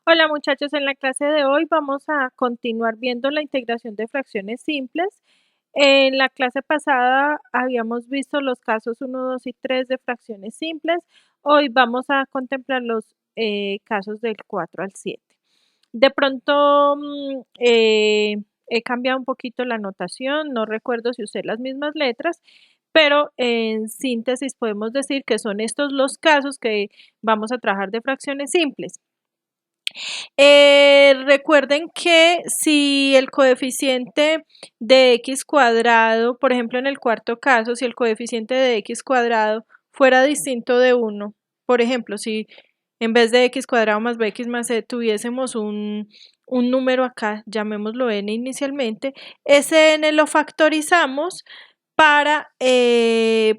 Hola muchachos, en la clase de hoy vamos a continuar viendo la integración de fracciones simples. En la clase pasada habíamos visto los casos 1, 2 y 3 de fracciones simples. Hoy vamos a contemplar los casos del 4 al 7. De pronto he cambiado un poquito la notación, no recuerdo si usé las mismas letras, pero en síntesis podemos decir que son estos los casos que vamos a trabajar de fracciones simples. Recuerden que si el coeficiente de x cuadrado, por ejemplo en el cuarto caso, si el coeficiente de x cuadrado fuera distinto de 1, por ejemplo, si en vez de x cuadrado más bx más c tuviésemos un número acá, llamémoslo n inicialmente, ese n lo factorizamos para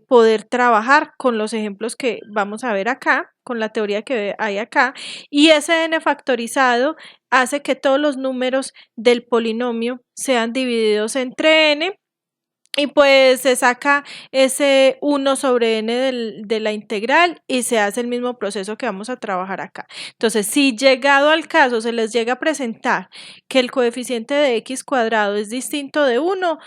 poder trabajar con los ejemplos que vamos a ver acá, con la teoría que hay acá, y ese n factorizado hace que todos los números del polinomio sean divididos entre n, y pues se saca ese 1 sobre n de la integral y se hace el mismo proceso que vamos a trabajar acá. Entonces, si llegado al caso se les llega a presentar que el coeficiente de x cuadrado es distinto de 1,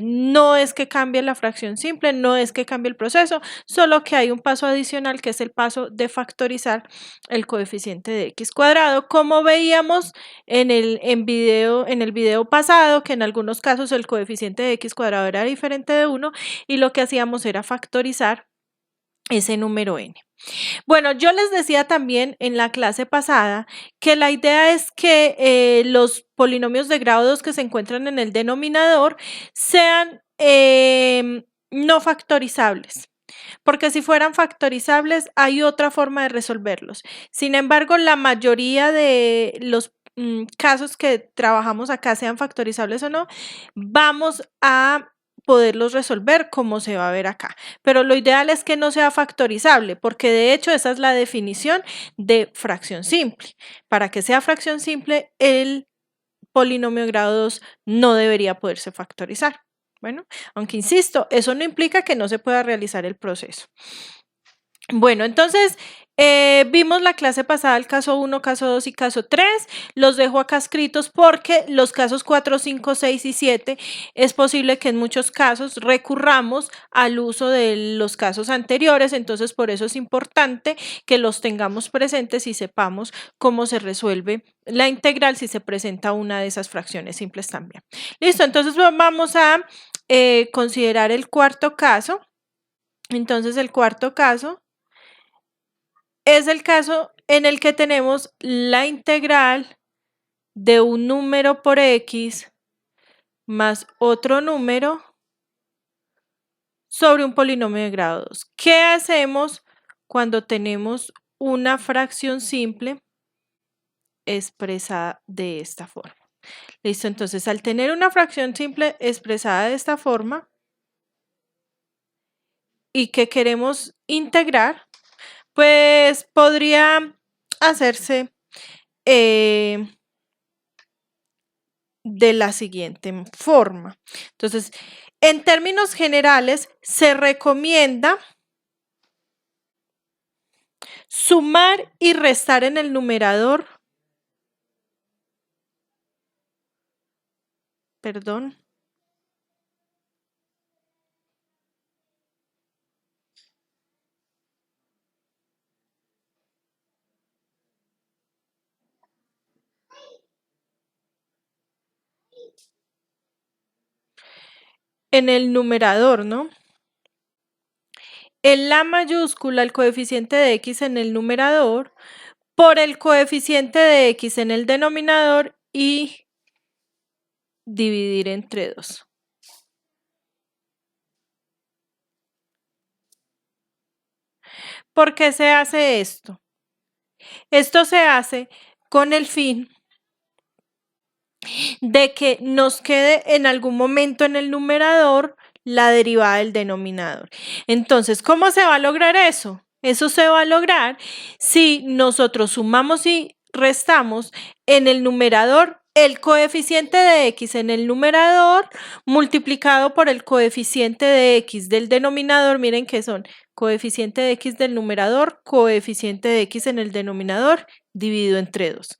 no es que cambie la fracción simple, no es que cambie el proceso, solo que hay un paso adicional que es el paso de factorizar el coeficiente de x cuadrado, como veíamos en el video pasado, que en algunos casos el coeficiente de x cuadrado era diferente de 1 y lo que hacíamos era factorizar ese número n. Bueno, yo les decía también en la clase pasada que la idea es que los polinomios de grado 2 que se encuentran en el denominador sean no factorizables, porque si fueran factorizables hay otra forma de resolverlos. Sin embargo, la mayoría de los casos que trabajamos acá, sean factorizables o no, vamos a poderlos resolver como se va a ver acá. Pero lo ideal es que no sea factorizable, porque de hecho esa es la definición de fracción simple. Para que sea fracción simple, el polinomio de grado 2 no debería poderse factorizar. Bueno, aunque insisto, eso no implica que no se pueda realizar el proceso. Bueno, entonces vimos la clase pasada el caso 1, caso 2 y caso 3. Los dejo acá escritos porque los casos 4, 5, 6 y 7 es posible que en muchos casos recurramos al uso de los casos anteriores, entonces por eso es importante que los tengamos presentes y sepamos cómo se resuelve la integral si se presenta una de esas fracciones simples también. Listo, entonces vamos a considerar el cuarto caso. Entonces el cuarto caso es el caso en el que tenemos la integral de un número por x más otro número sobre un polinomio de grado 2. ¿Qué hacemos cuando tenemos una fracción simple expresada de esta forma? Listo, entonces al tener una fracción simple expresada de esta forma y que queremos integrar, pues podría hacerse de la siguiente forma. Entonces, en términos generales, se recomienda sumar y restar en el numerador, perdón, en el numerador, ¿no? En la mayúscula, el coeficiente de x en el numerador por el coeficiente de x en el denominador y dividir entre 2. ¿Por qué se hace esto? Esto se hace con el fin de que nos quede en algún momento en el numerador la derivada del denominador. Entonces, ¿cómo se va a lograr eso? Eso se va a lograr si nosotros sumamos y restamos en el numerador el coeficiente de x en el numerador multiplicado por el coeficiente de x del denominador. Miren que son Coeficiente de x del numerador, coeficiente de x en el denominador, dividido entre 2.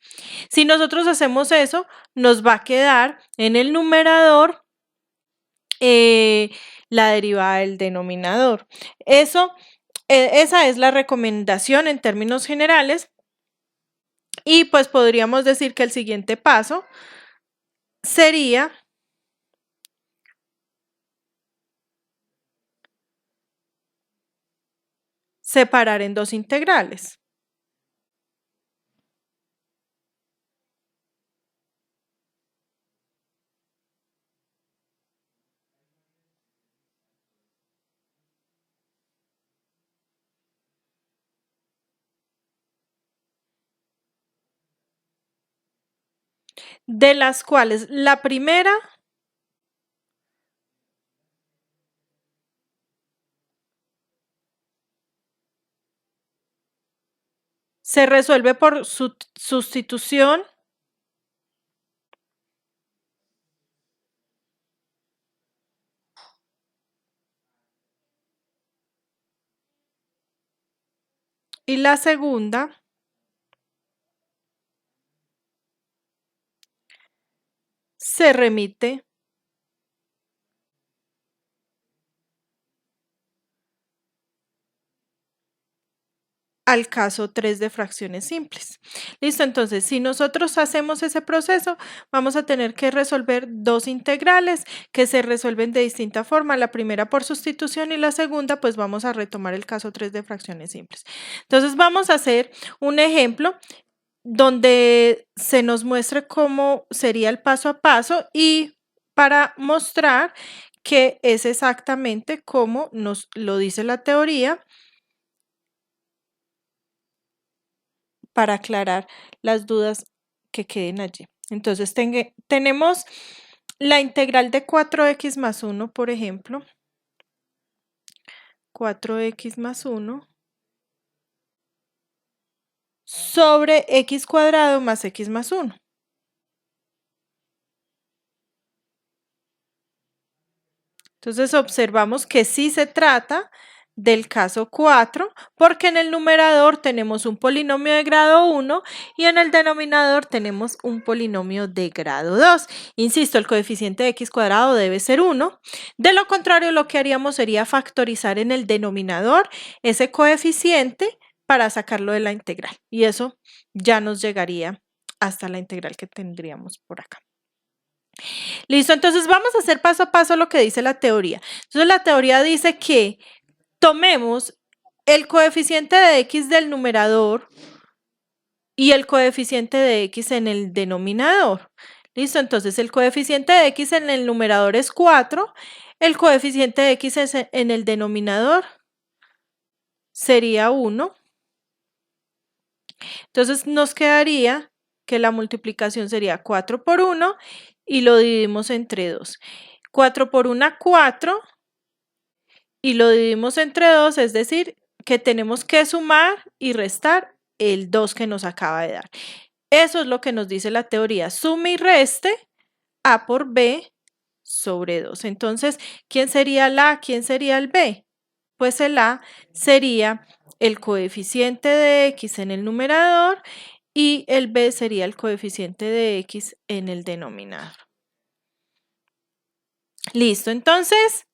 Si nosotros hacemos eso, nos va a quedar en el numerador la derivada del denominador. Esa es la recomendación en términos generales. Y pues podríamos decir que el siguiente paso sería separar en dos integrales. De las cuales la primera se resuelve por sustitución y la segunda se remite al caso 3 de fracciones simples. Listo, entonces si nosotros hacemos ese proceso, vamos a tener que resolver dos integrales que se resuelven de distinta forma, la primera por sustitución y la segunda pues vamos a retomar el caso 3 de fracciones simples. Entonces vamos a hacer un ejemplo donde se nos muestre cómo sería el paso a paso y para mostrar que es exactamente como nos lo dice la teoría, para aclarar las dudas que queden allí. Entonces tenemos la integral de 4x más 1, por ejemplo, 4x más 1 sobre x cuadrado más x más 1. Entonces observamos que sí se trata del caso 4, porque en el numerador tenemos un polinomio de grado 1 y en el denominador tenemos un polinomio de grado 2. Insisto, el coeficiente de x cuadrado debe ser 1. De lo contrario, lo que haríamos sería factorizar en el denominador ese coeficiente para sacarlo de la integral. Y eso ya nos llegaría hasta la integral que tendríamos por acá. Listo, entonces vamos a hacer paso a paso lo que dice la teoría. Entonces la teoría dice que tomemos el coeficiente de x del numerador y el coeficiente de x en el denominador. Listo, entonces el coeficiente de x en el numerador es 4, el coeficiente de x en el denominador sería 1. Entonces nos quedaría que la multiplicación sería 4 por 1 y lo dividimos entre 2. 4 por 1, 4 y lo dividimos entre 2, es decir, que tenemos que sumar y restar el 2 que nos acaba de dar. Eso es lo que nos dice la teoría. Sume y reste A por B sobre 2. Entonces, ¿quién sería el A? ¿Quién sería el B? Pues el A sería el coeficiente de X en el numerador y el B sería el coeficiente de X en el denominador. Listo, entonces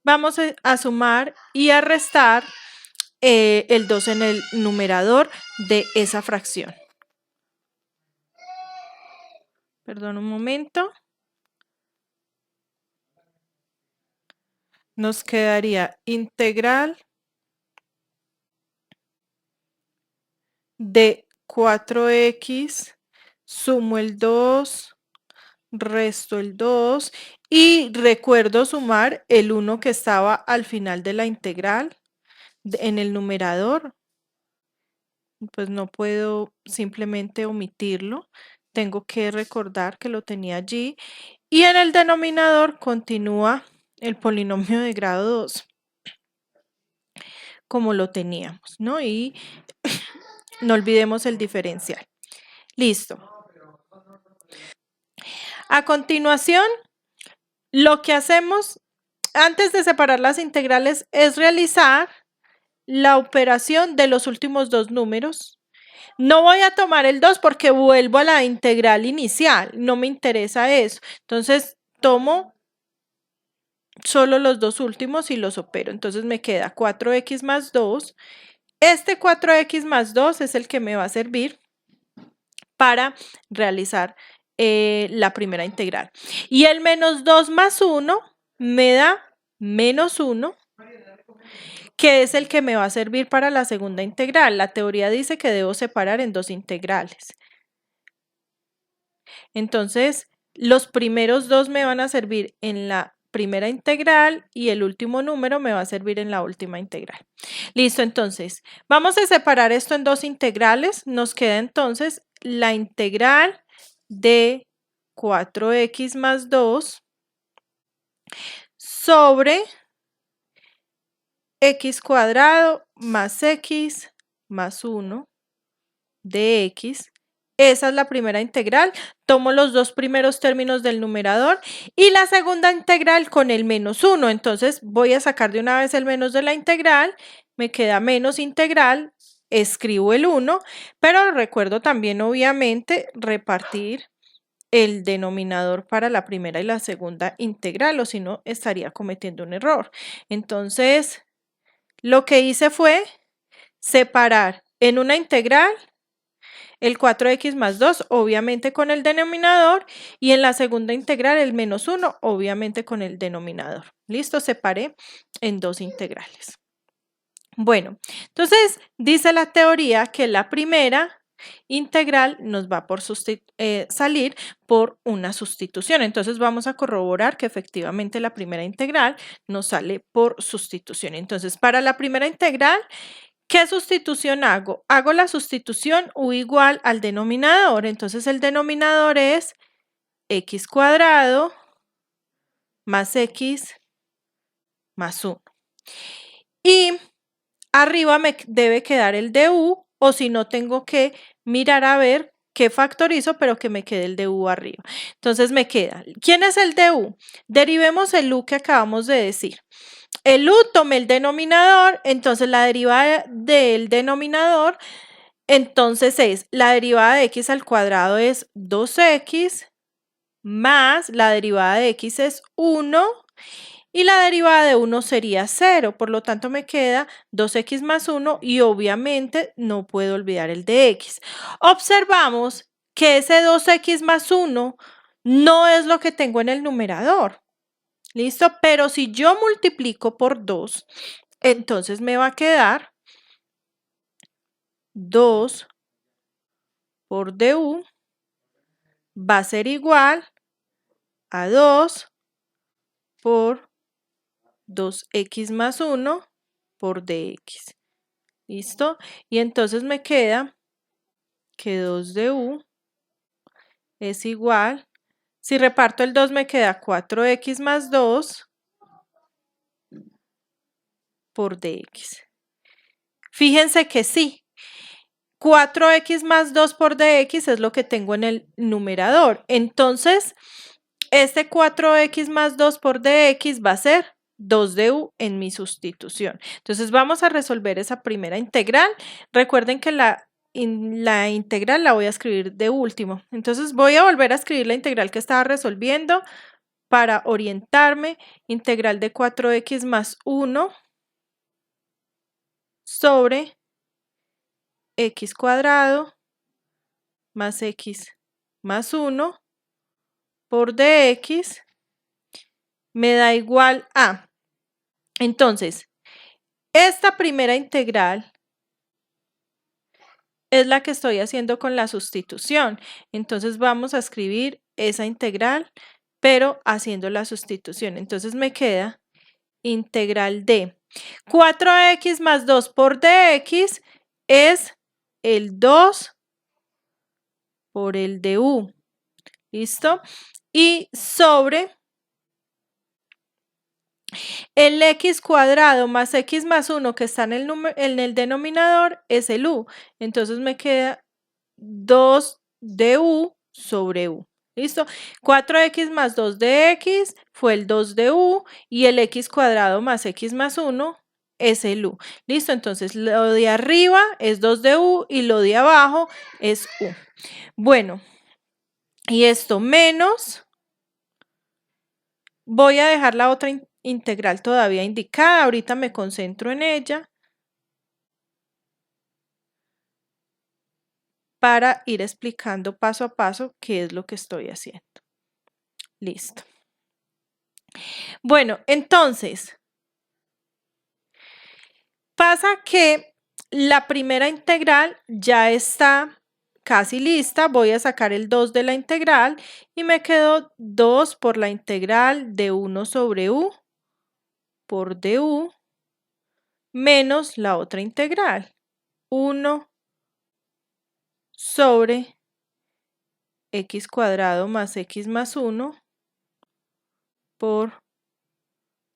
vamos a sumar y a restar el 2 en el numerador de esa fracción. Perdón un momento. Nos quedaría integral de 4x, sumo el 2, resto el 2 y recuerdo sumar el 1 que estaba al final de la integral en el numerador. Pues no puedo simplemente omitirlo, tengo que recordar que lo tenía allí y en el denominador continúa el polinomio de grado 2 como lo teníamos, ¿no? Y no olvidemos el diferencial. Listo. A continuación, lo que hacemos antes de separar las integrales es realizar la operación de los últimos dos números. No voy a tomar el 2 porque vuelvo a la integral inicial, no me interesa eso. Entonces, tomo solo los dos últimos y los opero. Entonces me queda 4x más 2. Este 4x más 2 es el que me va a servir para realizar la primera integral. Y el menos 2 más 1 me da menos 1, que es el que me va a servir para la segunda integral. La teoría dice que debo separar en dos integrales. Entonces, los primeros dos me van a servir en la primera integral y el último número me va a servir en la última integral. Listo, entonces, vamos a separar esto en dos integrales. Nos queda entonces la integral de 4x más 2 sobre x cuadrado más x más 1 de x. Esa es la primera integral. Tomo los dos primeros términos del numerador y la segunda integral con el menos 1. Entonces voy a sacar de una vez el menos de la integral. Me queda menos integral. Escribo el 1, pero recuerdo también obviamente repartir el denominador para la primera y la segunda integral, o si no estaría cometiendo un error. Entonces, lo que hice fue separar en una integral el 4x más 2, obviamente con el denominador, y en la segunda integral el menos 1, obviamente con el denominador. Listo, separé en dos integrales. Bueno, entonces dice la teoría que la primera integral nos va por salir por una sustitución. Entonces vamos a corroborar que efectivamente la primera integral nos sale por sustitución. Entonces, para la primera integral, ¿qué sustitución hago? Hago la sustitución u igual al denominador. Entonces el denominador es x cuadrado más x más 1. Y arriba me debe quedar el du, o si no tengo que mirar a ver qué factorizo, pero que me quede el du arriba. Entonces me queda, ¿quién es el du? Derivemos el u que acabamos de decir. El u tomé el denominador, entonces la derivada del denominador, entonces es la derivada de x al cuadrado es 2x más la derivada de x es 1 y la derivada de 1 sería 0, por lo tanto me queda 2x más 1 y obviamente no puedo olvidar el de x. Observamos que ese 2x más 1 no es lo que tengo en el numerador. ¿Listo? Pero si yo multiplico por 2, entonces me va a quedar 2 por du va a ser igual a 2 por 2x más 1 por dx. ¿Listo? Y entonces me queda que 2 du es igual, si reparto el 2 me queda 4x más 2 por dx. Fíjense que sí, 4x más 2 por dx es lo que tengo en el numerador. Entonces, este 4x más 2 por dx va a ser 2 du en mi sustitución. Entonces, vamos a resolver esa primera integral. Recuerden que la integral la voy a escribir de último. Entonces, voy a volver a escribir la integral que estaba resolviendo para orientarme. Integral de 4x más 1 sobre x cuadrado más x más 1 por dx me da igual a. Entonces, esta primera integral es la que estoy haciendo con la sustitución. Entonces vamos a escribir esa integral, pero haciendo la sustitución. Entonces me queda integral de 4x más 2 por dx es el 2 por el du. ¿Listo? Y sobre el x cuadrado más x más 1 que está en el denominador es el u. Entonces me queda 2 du sobre u. ¿Listo? 4x más 2 de x fue el 2 de u y el x cuadrado más x más 1 es el u. ¿Listo? Entonces lo de arriba es 2 de u y lo de abajo es u. Bueno, y esto menos, voy a dejar la otra integral todavía indicada, ahorita me concentro en ella para ir explicando paso a paso qué es lo que estoy haciendo. Listo. Bueno, entonces, pasa que la primera integral ya está casi lista. Voy a sacar el 2 de la integral y me quedó 2 por la integral de 1 sobre u por du menos la otra integral, 1 sobre x cuadrado más x más 1 por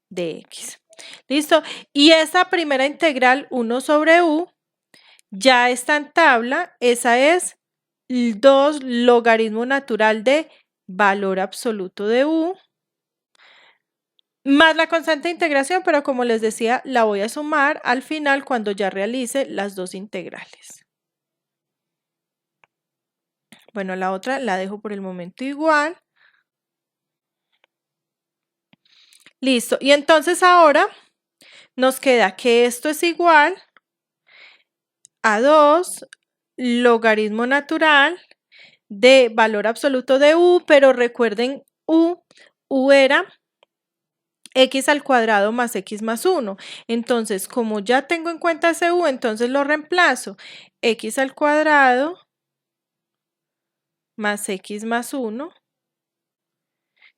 dx. ¿Listo? Y esa primera integral, 1 sobre u, ya está en tabla. Esa es 2 logaritmo natural de valor absoluto de u más la constante de integración, pero como les decía, la voy a sumar al final cuando ya realice las dos integrales. Bueno, la otra la dejo por el momento igual. Listo. Y entonces ahora nos queda que esto es igual a 2 logaritmo natural de valor absoluto de u, pero recuerden u era x al cuadrado más x más 1. Entonces, como ya tengo en cuenta ese u, entonces lo reemplazo. X al cuadrado más x más 1.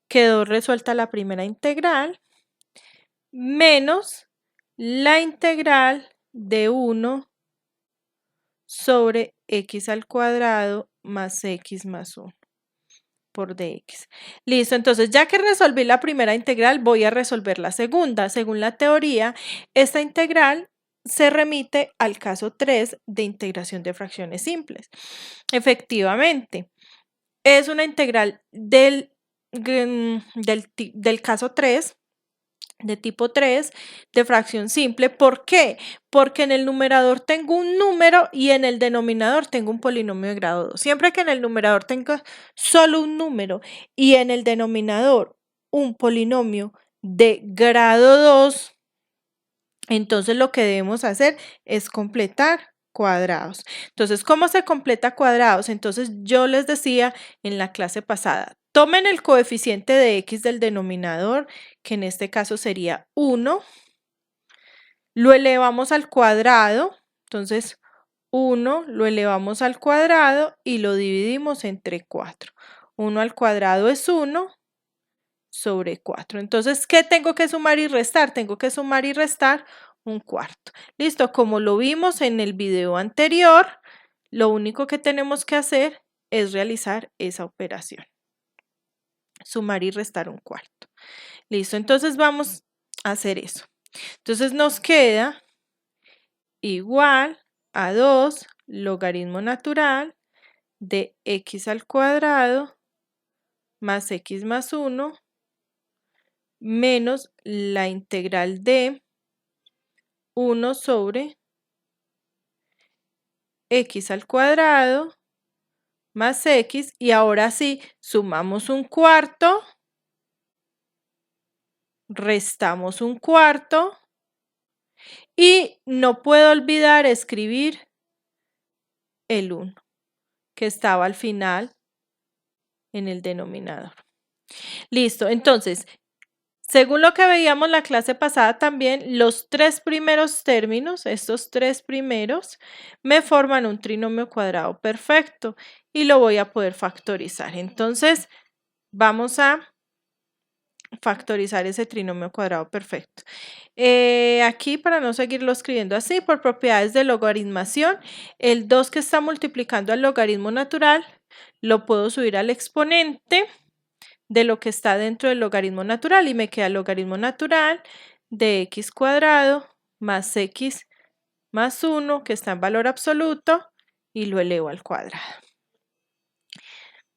Quedó resuelta la primera integral, menos la integral de 1 sobre x al cuadrado más x más 1 por dx. Listo, entonces ya que resolví la primera integral, voy a resolver la segunda. Según la teoría, esta integral se remite al caso 3 de integración de fracciones simples. Efectivamente, es una integral del caso 3, de tipo 3, de fracción simple. ¿Por qué? Porque en el numerador tengo un número y en el denominador tengo un polinomio de grado 2. Siempre que en el numerador tenga solo un número y en el denominador un polinomio de grado 2, entonces lo que debemos hacer es completar cuadrados. Entonces, ¿cómo se completa cuadrados? Entonces, yo les decía en la clase pasada, tomen el coeficiente de x del denominador, que en este caso sería 1, lo elevamos al cuadrado, entonces 1 lo elevamos al cuadrado y lo dividimos entre 4. 1 al cuadrado es 1 sobre 4. Entonces, ¿qué tengo que sumar y restar? Tengo que sumar y restar un cuarto. Listo, como lo vimos en el video anterior, lo único que tenemos que hacer es realizar esa operación. Sumar y restar un cuarto. Listo, entonces vamos a hacer eso. Entonces nos queda igual a 2 logaritmo natural de x al cuadrado más x más 1 menos la integral de 1 sobre x al cuadrado más x, y ahora sí sumamos un cuarto, restamos un cuarto y no puedo olvidar escribir el 1 que estaba al final en el denominador. Listo, entonces, según lo que veíamos la clase pasada también, los tres primeros términos, estos tres primeros, me forman un trinomio cuadrado perfecto y lo voy a poder factorizar. Entonces, vamos a factorizar ese trinomio cuadrado perfecto. Aquí, para no seguirlo escribiendo así, por propiedades de logaritmación, el 2 que está multiplicando al logaritmo natural, lo puedo subir al exponente de lo que está dentro del logaritmo natural y me queda el logaritmo natural de x cuadrado más x más 1 que está en valor absoluto y lo elevo al cuadrado.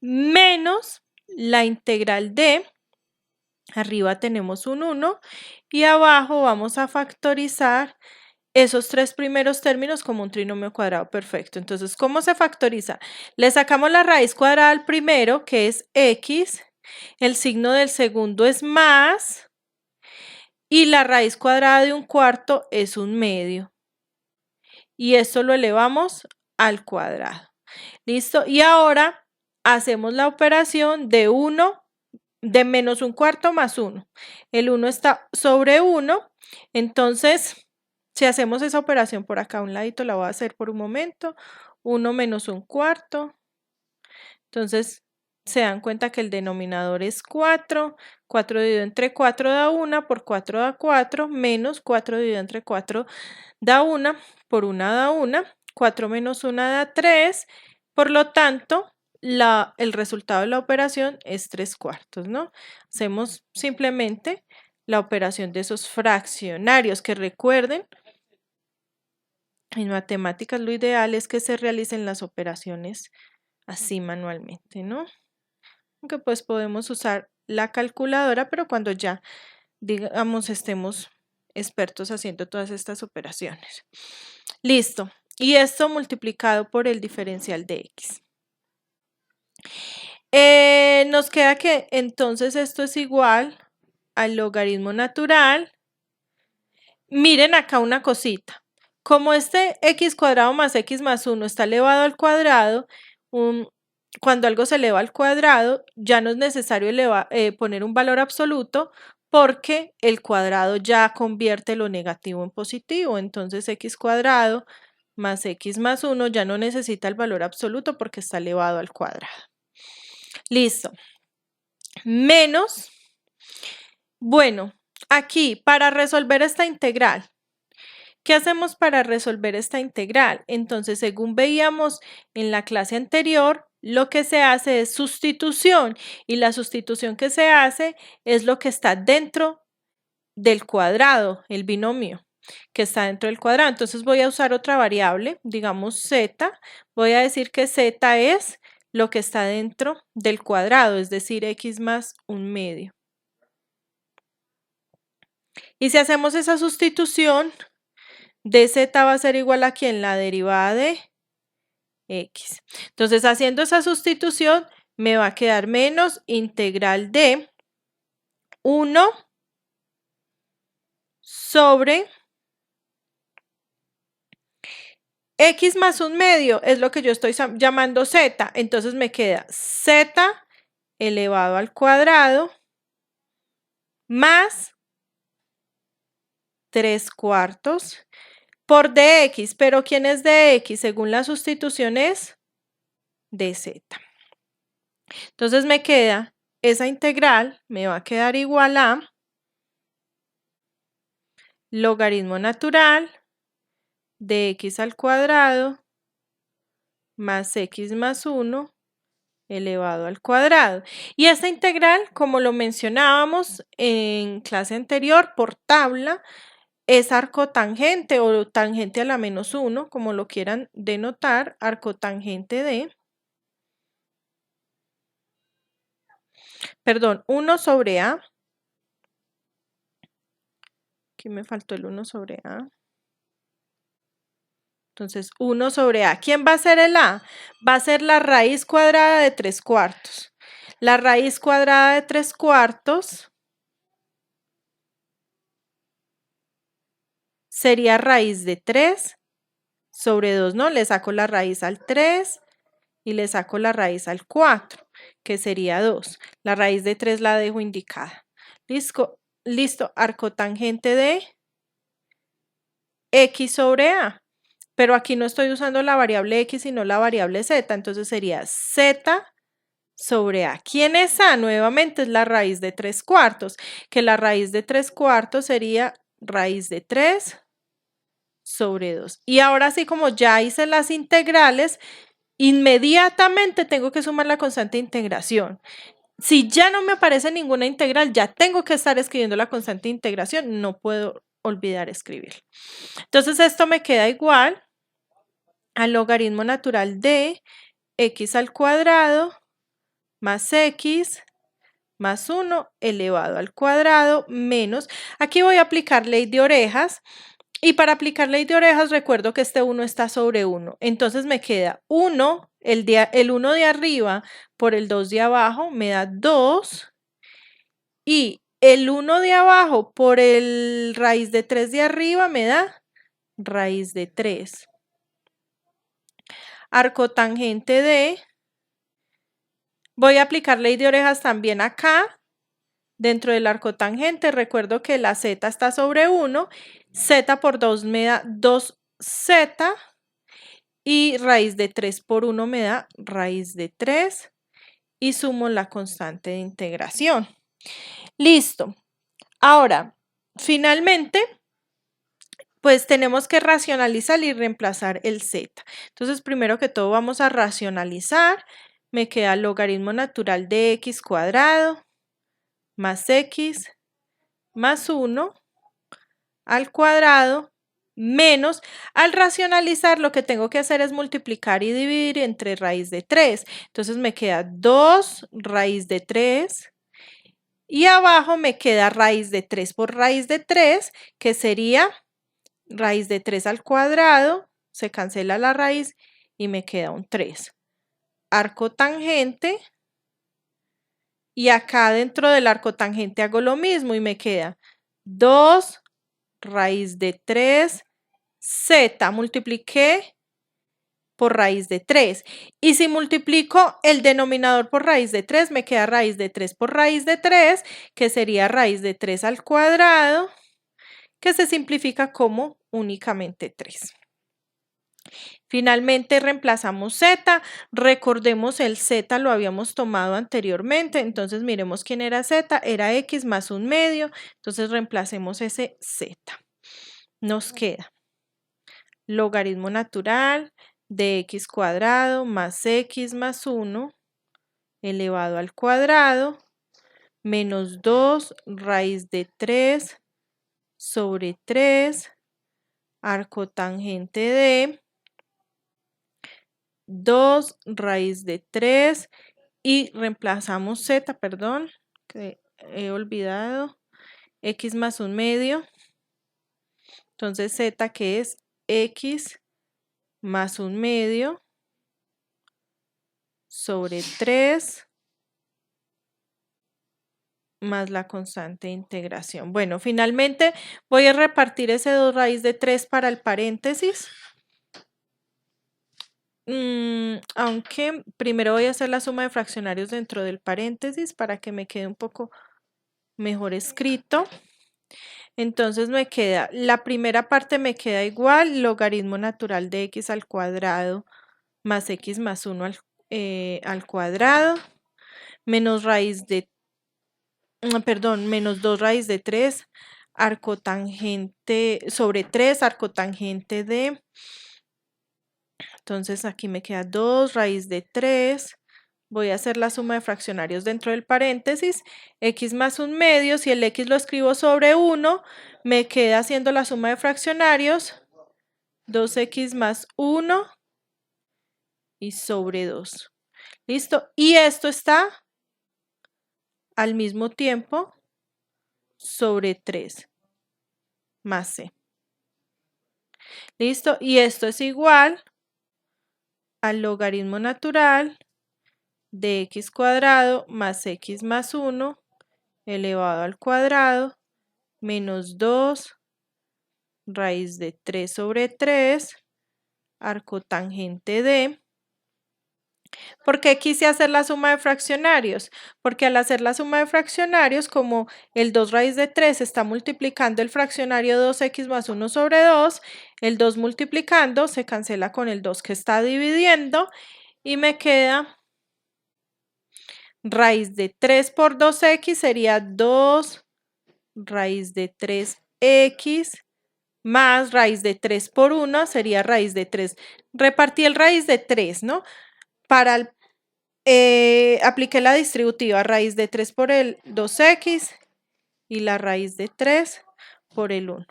Menos la integral de, arriba tenemos un 1 y abajo vamos a factorizar esos tres primeros términos como un trinomio cuadrado perfecto. Entonces, ¿cómo se factoriza? Le sacamos la raíz cuadrada al primero, que es x, el signo del segundo es más, y la raíz cuadrada de un cuarto es un medio. Y esto lo elevamos al cuadrado. ¿Listo? Y ahora hacemos la operación de 1, de menos un cuarto más 1. El 1 está sobre 1, entonces si hacemos esa operación por acá a un ladito, la voy a hacer por un momento. 1 menos un cuarto. Entonces, se dan cuenta que el denominador es 4. 4 dividido entre 4 da 1, por 4 da 4, menos 4 dividido entre 4 da 1, por 1 da 1. 4 menos 1 da 3. Por lo tanto, el resultado de la operación es 3 cuartos, ¿no? Hacemos simplemente la operación de esos fraccionarios, que recuerden, en matemáticas lo ideal es que se realicen las operaciones así manualmente, ¿no? Aunque pues podemos usar la calculadora, pero cuando ya, digamos, estemos expertos haciendo todas estas operaciones. Listo. Y esto multiplicado por el diferencial de x. Nos queda que entonces esto es igual al logaritmo natural. Miren acá una cosita. Como este x cuadrado más x más 1 está elevado al cuadrado, cuando algo se eleva al cuadrado, ya no es necesario poner un valor absoluto porque el cuadrado ya convierte lo negativo en positivo. Entonces x cuadrado más x más 1 ya no necesita el valor absoluto porque está elevado al cuadrado. Listo. Menos. Bueno, aquí para resolver esta integral, ¿qué hacemos para resolver esta integral? Entonces, según veíamos en la clase anterior, lo que se hace es sustitución y la sustitución que se hace es lo que está dentro del cuadrado, el binomio que está dentro del cuadrado. Entonces voy a usar otra variable, digamos z, voy a decir que z es lo que está dentro del cuadrado, es decir, x más un medio. Y si hacemos esa sustitución, dz va a ser igual a ¿quién? La derivada de x. Entonces, haciendo esa sustitución, me va a quedar menos integral de 1 sobre x más un medio, es lo que yo estoy llamando z. Entonces, me queda z elevado al cuadrado más 3 cuartos por dx. Pero ¿quién es dx? Según la sustitución es dz. Entonces me queda, esa integral me va a quedar igual a logaritmo natural de x al cuadrado más x más 1 elevado al cuadrado. Y esta integral, como lo mencionábamos en clase anterior, por tabla, es arcotangente o tangente a la menos 1, como lo quieran denotar, arcotangente de, perdón, 1 sobre a. Aquí me faltó el 1 sobre a. Entonces, 1 sobre a. ¿Quién va a ser el a? Va a ser la raíz cuadrada de 3 cuartos. La raíz cuadrada de 3 cuartos sería raíz de 3 sobre 2, ¿no? Le saco la raíz al 3 y le saco la raíz al 4, que sería 2. La raíz de 3 la dejo indicada. Listo, arcotangente de x sobre a. Pero aquí no estoy usando la variable x, sino la variable z. Entonces sería z sobre a. ¿Quién es a? Nuevamente es la raíz de 3 cuartos, que la raíz de 3 cuartos sería raíz de 3 sobre 2. Y ahora sí, como ya hice las integrales, inmediatamente tengo que sumar la constante de integración. Si ya no me aparece ninguna integral, ya tengo que estar escribiendo la constante de integración, no puedo olvidar escribir. Entonces esto me queda igual al logaritmo natural de x al cuadrado más x más 1 elevado al cuadrado menos, aquí voy a aplicar ley de orejas, y para aplicar ley de orejas recuerdo que este 1 está sobre 1, entonces me queda 1, el 1 de arriba por el 2 de abajo me da 2, y el 1 de abajo por el raíz de 3 de arriba me da raíz de 3. Arcotangente de, voy a aplicar ley de orejas también acá, dentro del arcotangente, recuerdo que la z está sobre 1, z por 2 me da 2z, y raíz de 3 por 1 me da raíz de 3, y sumo la constante de integración. Listo. Ahora, finalmente, pues tenemos que racionalizar y reemplazar el z. Entonces, primero que todo vamos a racionalizar. Me queda el logaritmo natural de x cuadrado más x más 1 al cuadrado menos, al racionalizar lo que tengo que hacer es multiplicar y dividir entre raíz de 3. Entonces me queda 2 raíz de 3 y abajo me queda raíz de 3 por raíz de 3, que sería raíz de 3 al cuadrado, se cancela la raíz y me queda un 3. Arco tangente, y acá dentro del arco tangente hago lo mismo y me queda 2 raíz de 3 z, multipliqué por raíz de 3. Y si multiplico el denominador por raíz de 3, me queda raíz de 3 por raíz de 3, que sería raíz de 3 al cuadrado, que se simplifica como únicamente 3. Finalmente reemplazamos z, recordemos el z lo habíamos tomado anteriormente, entonces miremos quién era z, era x más un medio, entonces reemplacemos ese z. Nos queda logaritmo natural de x cuadrado más x más 1 elevado al cuadrado menos 2 raíz de 3 sobre 3 arcotangente de 2 raíz de 3 y reemplazamos z, perdón, que he olvidado, x más un medio, entonces z que es x más un medio sobre 3 más la constante de integración. Bueno, finalmente voy a repartir ese 2 raíz de 3 para el paréntesis. Aunque primero voy a hacer la suma de fraccionarios dentro del paréntesis para que me quede un poco mejor escrito. Entonces me queda, la primera parte me queda igual, logaritmo natural de x al cuadrado más x más 1 al cuadrado, menos raíz de, perdón, menos 2 raíz de 3, arcotangente sobre 3, arcotangente de, entonces aquí me queda 2 raíz de 3, voy a hacer la suma de fraccionarios dentro del paréntesis, x más un medio, si el x lo escribo sobre 1, me queda haciendo la suma de fraccionarios, 2x más 1 y sobre 2. ¿Listo? Y esto está al mismo tiempo sobre 3 más c. ¿Listo? Y esto es igual al logaritmo natural de x cuadrado más x más 1 elevado al cuadrado menos 2 raíz de 3 sobre 3 arcotangente de. ¿Por qué quise hacer la suma de fraccionarios? Porque al hacer la suma de fraccionarios, como el 2 raíz de 3 está multiplicando el fraccionario 2x más 1 sobre 2, el 2 multiplicando se cancela con el 2 que está dividiendo y me queda raíz de 3 por 2x sería 2 raíz de 3x más raíz de 3 por 1 sería raíz de 3. Repartí el raíz de 3, ¿no? Para el apliqué la distributiva raíz de 3 por el 2x y la raíz de 3 por el 1.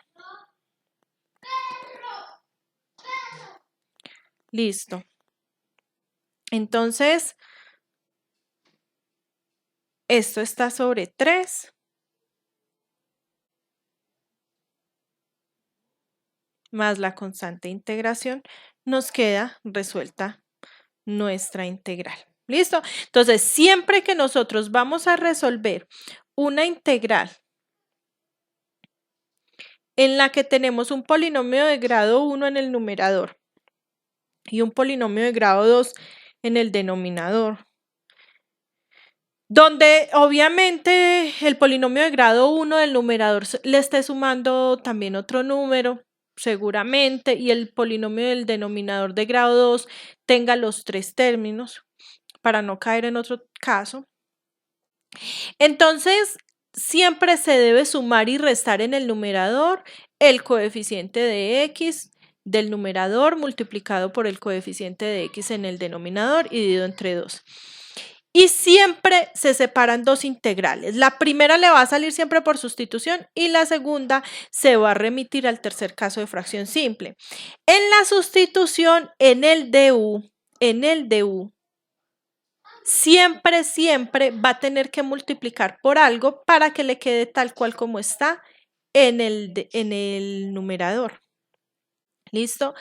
Listo. Entonces, Esto está sobre 3 más la constante de integración. Nos queda resuelta nuestra integral. ¿Listo? Entonces, siempre que nosotros vamos a resolver una integral en la que tenemos un polinomio de grado 1 en el numerador y un polinomio de grado 2 en el denominador, donde obviamente el polinomio de grado 1 del numerador le esté sumando también otro número, seguramente, y el polinomio del denominador de grado 2 tenga los 3 términos, para no caer en otro caso. Entonces, siempre se debe sumar y restar en el numerador el coeficiente de x del numerador multiplicado por el coeficiente de x en el denominador y dividido entre 2. Y siempre se separan dos integrales. La primera le va a salir siempre por sustitución y la segunda se va a remitir al tercer caso de fracción simple. En la sustitución, en el du, siempre va a tener que multiplicar por algo para que le quede tal cual como está en el numerador. ¿Listo?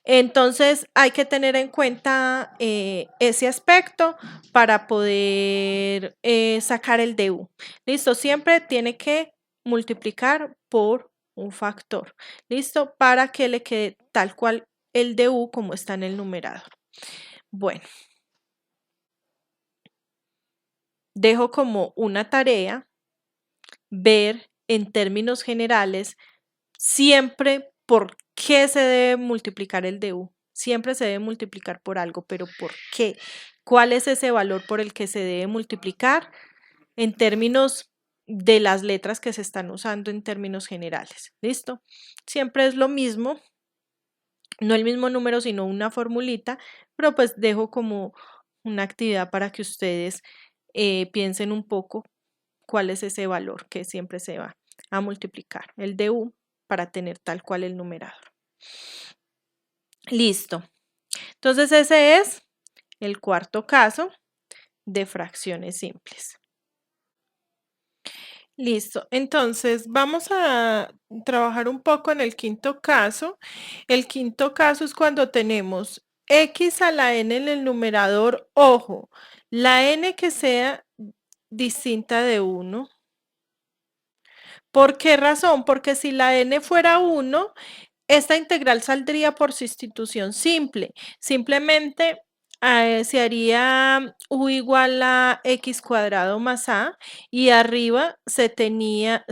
Entonces hay que tener en cuenta ese aspecto para poder sacar el du. ¿Listo? Siempre tiene que multiplicar por un factor. ¿Listo? Para que le quede tal cual el du como está en el numerador. Bueno. Dejo como una tarea ver en términos generales siempre por qué se debe multiplicar el du. Siempre se debe multiplicar por algo, pero ¿por qué? ¿Cuál es ese valor por el que se debe multiplicar en términos de las letras que se están usando en términos generales? ¿Listo? Siempre es lo mismo, no el mismo número, sino una formulita, pero pues dejo como una actividad para que ustedes piensen un poco cuál es ese valor que siempre se va a multiplicar, el du, para tener tal cual el numerador. Listo. Entonces ese es el cuarto caso de fracciones simples. Listo. Entonces vamos a trabajar un poco en el quinto caso. El quinto caso es cuando tenemos x a la n en el numerador, ojo, la n que sea distinta de 1. ¿Por qué razón? Porque si la n fuera 1, esta integral saldría por sustitución simple. Simplemente se haría u igual a x cuadrado más a y arriba se tendría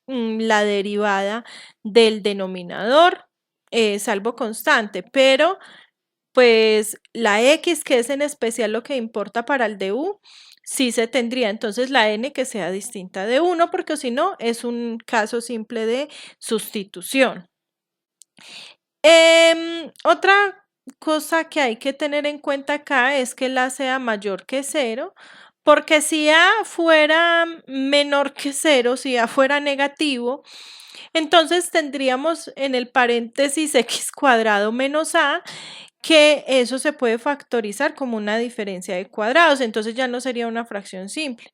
la derivada del denominador, salvo constante, pero pues la x, que es en especial lo que importa para el du, sí se tendría entonces la n que sea distinta de 1, porque si no es un caso simple de sustitución. Otra cosa que hay que tener en cuenta acá es que la sea mayor que 0, porque si a fuera menor que 0, si a fuera negativo, entonces tendríamos en el paréntesis x cuadrado menos a, que eso se puede factorizar como una diferencia de cuadrados, entonces ya no sería una fracción simple.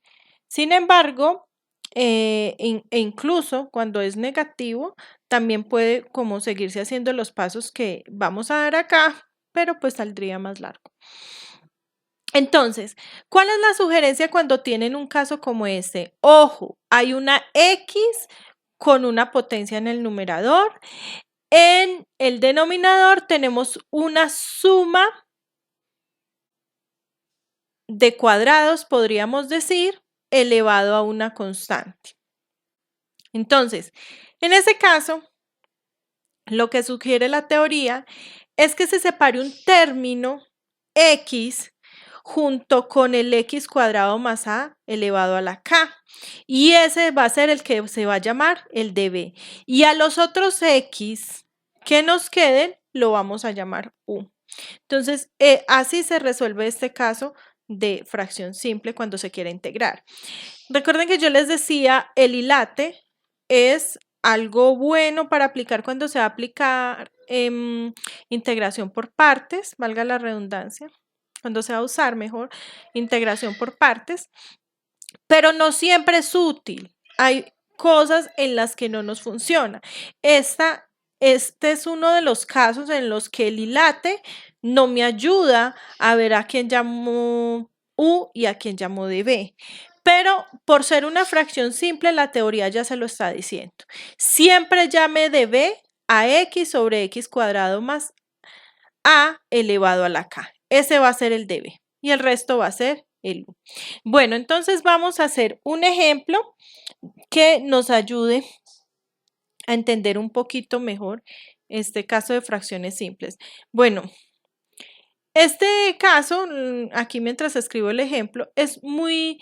Sin embargo, incluso cuando es negativo, también puede como seguirse haciendo los pasos que vamos a dar acá, pero pues saldría más largo. Entonces, ¿cuál es la sugerencia cuando tienen un caso como este? Ojo, hay una x con una potencia en el numerador. En el denominador tenemos una suma de cuadrados, podríamos decir, elevado a una constante. Entonces, en ese caso, lo que sugiere la teoría es que se separe un término x junto con el x cuadrado más a elevado a la k. Y ese va a ser el que se va a llamar el db. Y a los otros x que nos queden lo vamos a llamar u. Entonces, así se resuelve este caso de fracción simple cuando se quiere integrar. Recuerden que yo les decía, el ILATE es algo bueno para aplicar cuando se va a aplicar integración por partes, valga la redundancia, cuando se va a usar mejor integración por partes. pero no siempre es útil. Hay cosas en las que no nos funciona. Este es uno de los casos en los que el ILATE no me ayuda a ver a quién llamo U y a quién llamo DB. Pero por ser una fracción simple, la teoría ya se lo está diciendo. Siempre llame DB a X sobre X cuadrado más A elevado a la K. Ese va a ser el DB y el resto va a ser el U. Bueno, entonces vamos a hacer un ejemplo que nos ayude a entender un poquito mejor este caso de fracciones simples. Bueno, este caso, aquí mientras escribo el ejemplo, es muy,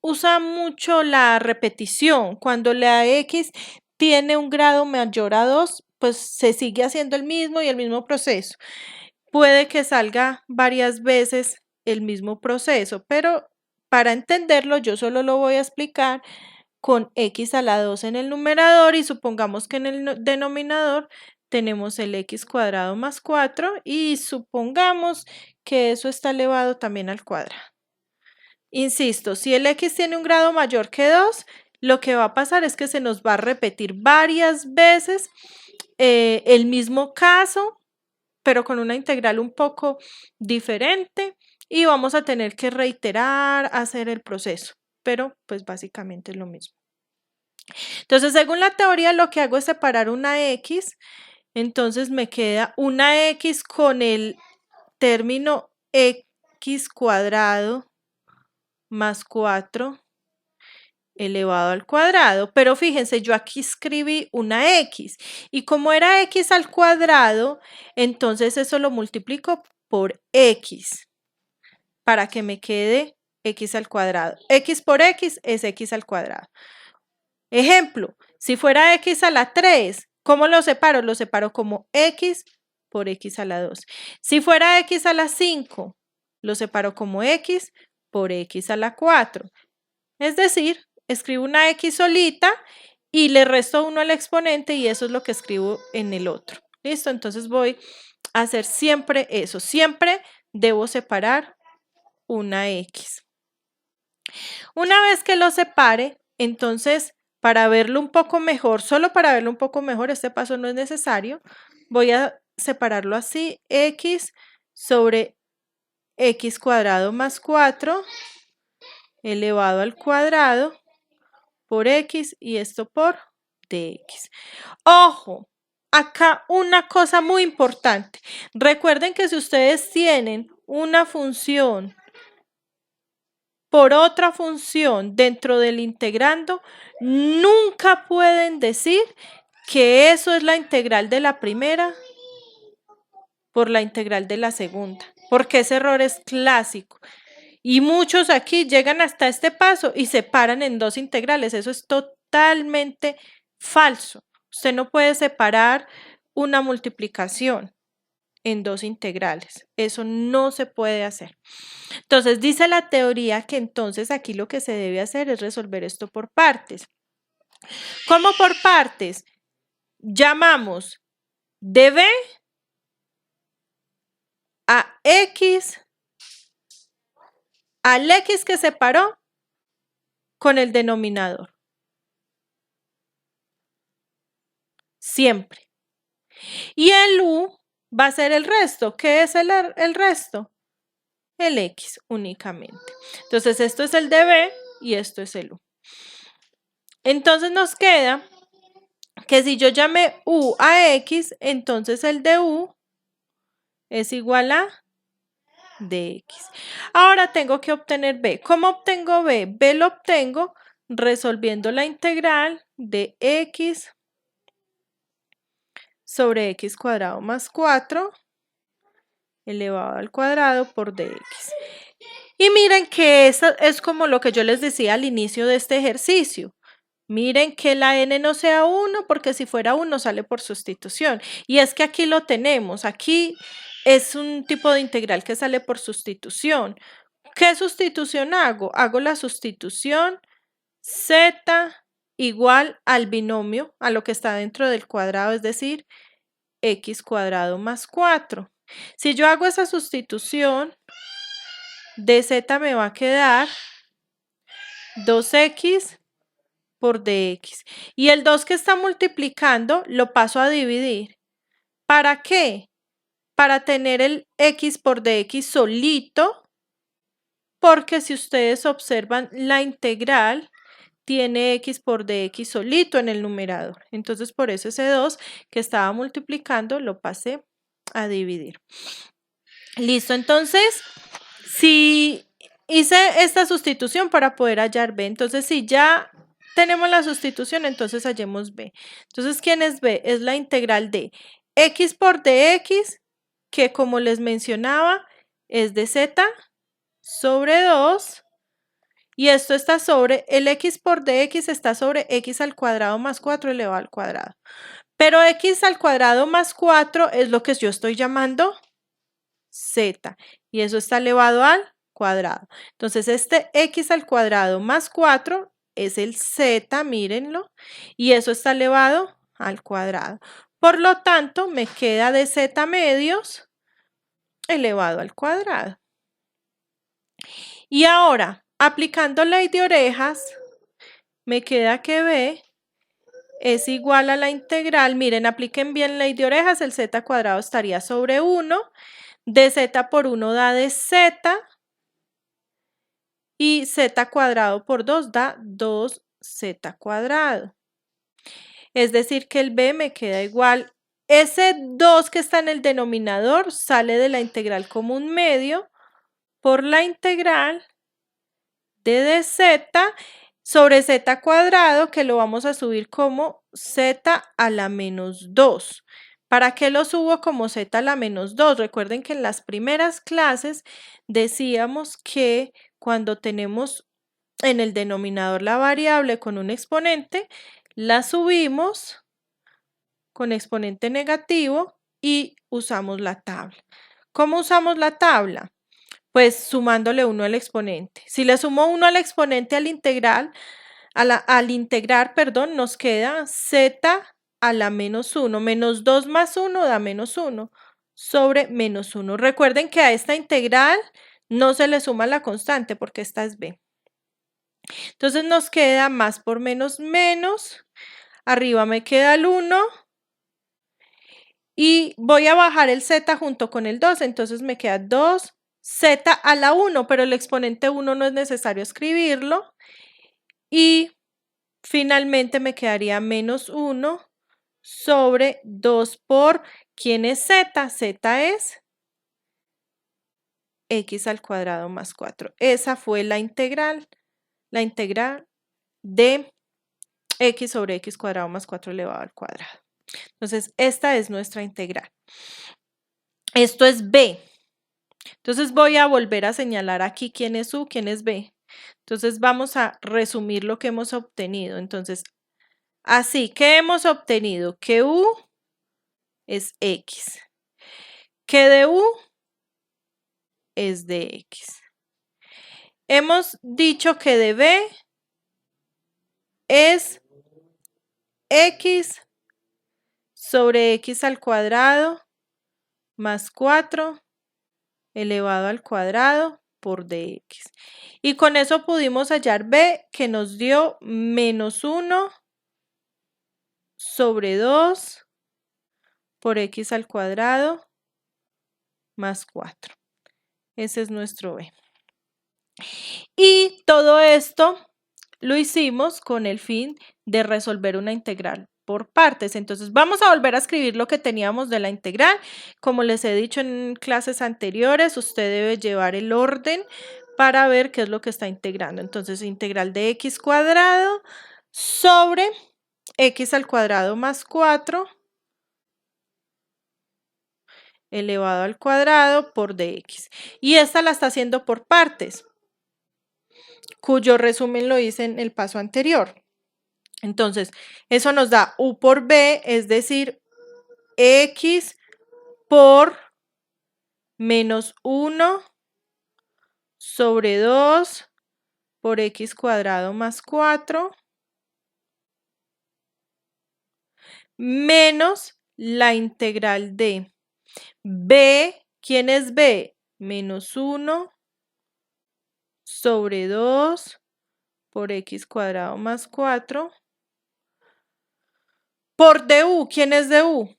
usa mucho la repetición. Cuando la X tiene un grado mayor a 2, pues se sigue haciendo el mismo y el mismo proceso. Puede que salga varias veces el mismo proceso, pero para entenderlo yo solo lo voy a explicar con x a la 2 en el numerador y supongamos que en el denominador tenemos el x cuadrado más 4 y supongamos que eso está elevado también al cuadrado. Insisto, si el x tiene un grado mayor que 2, lo que va a pasar es que se nos va a repetir varias veces el mismo caso, pero con una integral un poco diferente y vamos a tener que reiterar, hacer el proceso, pero pues básicamente es lo mismo. Entonces, según la teoría, lo que hago es separar una x, entonces me queda una x con el término x cuadrado más 4 elevado al cuadrado, pero fíjense, yo aquí escribí una x y como era x al cuadrado, entonces eso lo multiplico por x para que me quede x al cuadrado. X por x es x al cuadrado. Ejemplo, si fuera x a la 3, ¿cómo lo separo? Lo separo como x por x a la 2. Si fuera x a la 5, lo separo como x por x a la 4. Es decir, escribo una x solita y le resto 1 al exponente y eso es lo que escribo en el otro. ¿Listo? Entonces voy a hacer siempre eso. Siempre debo separar una x. Una vez que lo separe, entonces para verlo un poco mejor, solo para verlo un poco mejor, este paso no es necesario, voy a separarlo así, x sobre x cuadrado más 4 elevado al cuadrado por x y esto por dx. Ojo, acá una cosa muy importante. Recuerden que si ustedes tienen una función por otra función dentro del integrando, nunca pueden decir que eso es la integral de la primera por la integral de la segunda, porque ese error es clásico. Y muchos aquí llegan hasta este paso y separan en dos integrales. Eso es totalmente falso. Usted no puede separar una multiplicación en dos integrales. Eso no se puede hacer. Entonces, dice la teoría que entonces aquí lo que se debe hacer es resolver esto por partes. ¿Cómo por partes? Llamamos dB a x, al x que separó con el denominador. Siempre. Y el u va a ser el resto. ¿Qué es el resto? El x únicamente. Entonces, esto es el dB y esto es el u. Entonces, nos queda que si yo llamé u a x, entonces el de u es igual a dx. Ahora tengo que obtener b. ¿Cómo obtengo b? B lo obtengo resolviendo la integral de x sobre x cuadrado más 4 elevado al cuadrado por dx. Y miren que eso es como lo que yo les decía al inicio de este ejercicio. Miren que la n no sea 1 porque si fuera 1 sale por sustitución. Y es que aquí lo tenemos. Aquí es un tipo de integral que sale por sustitución. ¿Qué sustitución hago? Hago la sustitución z igual al binomio, a lo que está dentro del cuadrado, es decir, x cuadrado más 4. Si yo hago esa sustitución, de z me va a quedar 2x por dx. Y el 2 que está multiplicando lo paso a dividir. ¿Para qué? Para tener el x por dx solito, porque si ustedes observan la integral tiene x por dx solito en el numerador. Entonces por eso ese 2 que estaba multiplicando lo pasé a dividir. Listo, entonces si hice esta sustitución para poder hallar b, entonces si ya tenemos la sustitución, entonces hallemos b. Entonces, ¿quién es b? Es la integral de x por dx, que como les mencionaba, es de z sobre 2, y esto está sobre, el x por dx está sobre x al cuadrado más 4 elevado al cuadrado. Pero x al cuadrado más 4 es lo que yo estoy llamando z, y eso está elevado al cuadrado. Entonces, este x al cuadrado más 4 es el z, mírenlo, y eso está elevado al cuadrado. Por lo tanto, me queda de z medios elevado al cuadrado. Y ahora, aplicando ley de orejas, me queda que b es igual a la integral. Miren, apliquen bien ley de orejas, el z cuadrado estaría sobre 1, de z por 1 da de z, y z cuadrado por 2 da 2z cuadrado. Es decir, que el b me queda igual. Ese 2 que está en el denominador sale de la integral como un medio por la integral de dz sobre z cuadrado, que lo vamos a subir como z a la menos 2. ¿Para qué lo subo como z a la menos 2? Recuerden que en las primeras clases decíamos que cuando tenemos en el denominador la variable con un exponente, la subimos con exponente negativo y usamos la tabla. ¿Cómo usamos la tabla? Pues sumándole 1 al exponente. Si le sumo 1 al exponente al integral, al integrar, perdón, nos queda z a la menos 1. Menos 2 más 1 da menos 1 sobre menos 1. Recuerden que a esta integral no se le suma la constante porque esta es b. Entonces nos queda más por menos menos. Arriba me queda el 1. Y voy a bajar el z junto con el 2. Entonces me queda 2z a la 1, pero el exponente 1 no es necesario escribirlo. Y finalmente me quedaría menos 1 sobre 2 por, ¿quién es z? Z es x al cuadrado más 4. Esa fue la integral de x sobre x cuadrado más 4 elevado al cuadrado. Entonces, esta es nuestra integral. Esto es b. Entonces, voy a volver a señalar aquí quién es u, quién es b. Entonces, vamos a resumir lo que hemos obtenido. Entonces, así que hemos obtenido que u es x, que de u es de x. Hemos dicho que de b es x sobre x al cuadrado más 4 elevado al cuadrado por dx. Y con eso pudimos hallar b, que nos dio menos 1 sobre 2 por x al cuadrado más 4. Ese es nuestro b. Y todo esto lo hicimos con el fin de resolver una integral por partes. Entonces vamos a volver a escribir lo que teníamos de la integral. Como les he dicho en clases anteriores, usted debe llevar el orden para ver qué es lo que está integrando. Entonces, integral de x cuadrado sobre x al cuadrado más 4 elevado al cuadrado por dx. Y esta la está haciendo por partes, cuyo resumen lo hice en el paso anterior. Entonces, eso nos da u por b, es decir, x por menos 1 sobre 2 por x cuadrado más 4 menos la integral de b. ¿Quién es b? Menos 1 sobre 2 por x cuadrado más 4 por du. ¿Quién es du?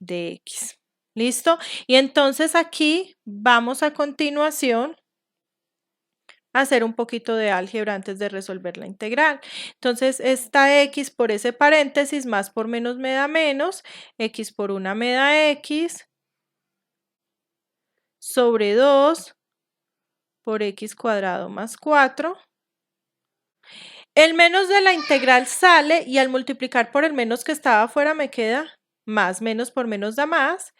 Dx. ¿Listo? Y entonces aquí vamos a continuación a hacer un poquito de álgebra antes de resolver la integral. Entonces, esta x por ese paréntesis más por menos me da menos, x por 1 me da x, sobre 2 por x cuadrado más 4. El menos de la integral sale y al multiplicar por el menos que estaba afuera me queda más, menos por menos da más.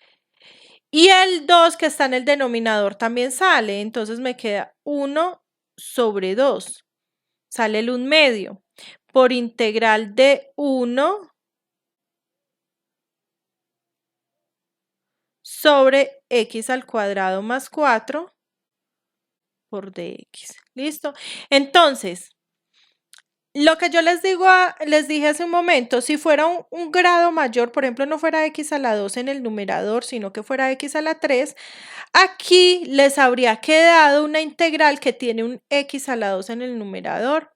Y el 2 que está en el denominador también sale, entonces me queda 1 sobre 2. Sale el 1 medio. Por integral de 1 sobre x al cuadrado más 4 por dx. ¿Listo? Entonces, lo que yo les dije hace un momento, si fuera un grado mayor, por ejemplo, no fuera x a la 2 en el numerador, sino que fuera x a la 3, aquí les habría quedado una integral que tiene un x a la 2 en el numerador.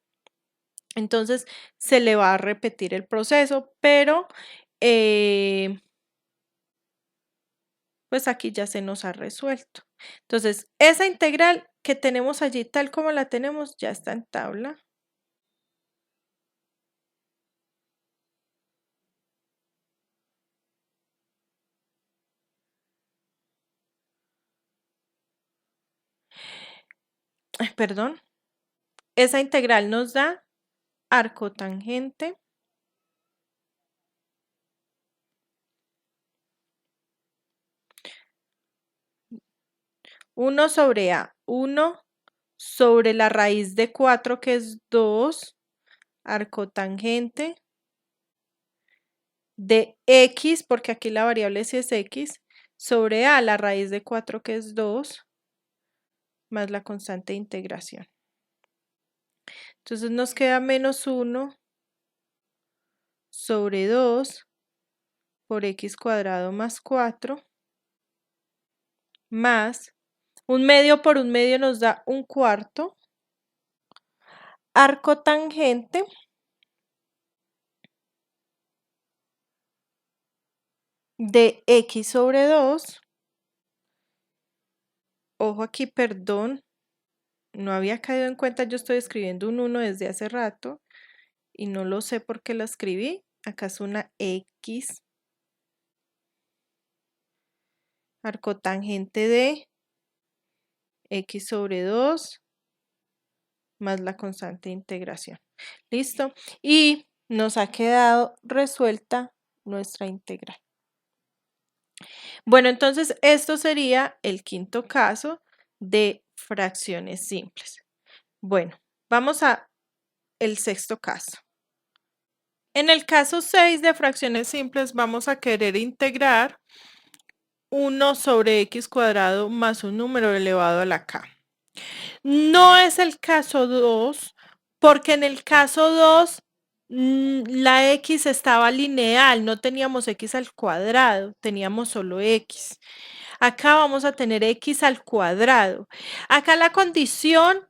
Entonces, se le va a repetir el proceso, pero pues aquí ya se nos ha resuelto. Entonces, esa integral que tenemos allí, tal como la tenemos, ya está en tabla. Perdón. Esa integral nos da arcotangente uno sobre a, 1 sobre la raíz de 4 que es 2, arcotangente de x, porque aquí la variable sí es x, sobre a, la raíz de 4 que es 2, más la constante de integración. Entonces nos queda menos 1 sobre 2 por x cuadrado más 4 más 1 medio por 1 medio nos da 1/4 arcotangente de x sobre 2. Ojo aquí, perdón, no había caído en cuenta, yo estoy escribiendo un 1 desde hace rato y no lo sé por qué la escribí. Acá es una x arcotangente de x sobre 2 más la constante de integración. ¿Listo? Y nos ha quedado resuelta nuestra integral. Bueno, entonces esto sería el quinto caso de fracciones simples. Bueno, vamos a el sexto caso. En el caso 6 de fracciones simples vamos a querer integrar 1 sobre x cuadrado más un número elevado a la k. No es el caso 2, porque en el caso 2 la x estaba lineal, no teníamos x al cuadrado, teníamos solo x. Acá vamos a tener x al cuadrado. Acá la condición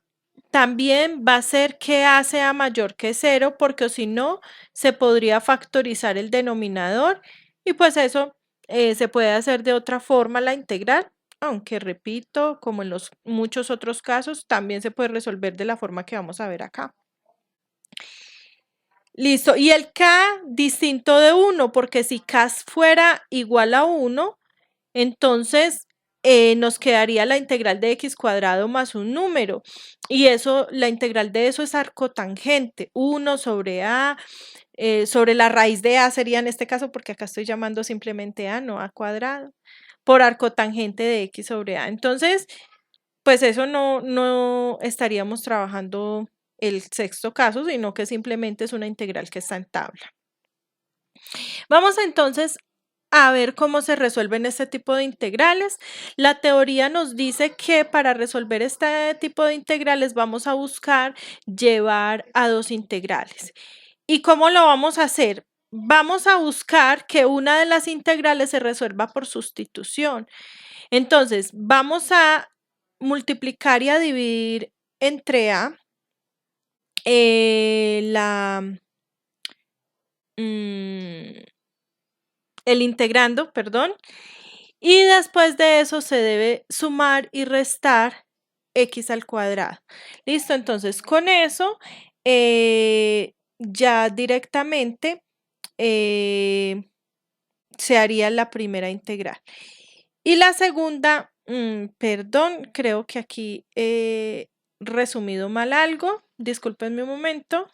también va a ser que a sea mayor que 0, porque si no, se podría factorizar el denominador y pues eso se puede hacer de otra forma la integral, aunque repito, como en los muchos otros casos, también se puede resolver de la forma que vamos a ver acá. Listo, y el k distinto de 1, porque si k fuera igual a 1, entonces nos quedaría la integral de x cuadrado más un número. Y eso, la integral de eso es arcotangente, 1 sobre a, sobre la raíz de a sería en este caso, porque acá estoy llamando simplemente a, no a cuadrado, por arcotangente de x sobre a. Entonces, pues eso no estaríamos trabajando el sexto caso, sino que simplemente es una integral que está en tabla. Vamos entonces a ver cómo se resuelven este tipo de integrales. La teoría nos dice que para resolver este tipo de integrales vamos a buscar llevar a dos integrales. ¿Y cómo lo vamos a hacer? Vamos a buscar que una de las integrales se resuelva por sustitución. Entonces, vamos a multiplicar y a dividir entre A el integrando, perdón, y después de eso se debe sumar y restar x al cuadrado. Listo, entonces con eso ya directamente se haría la primera integral. Y la segunda, perdón, creo que aquí he resumido mal algo. Discúlpenme un momento.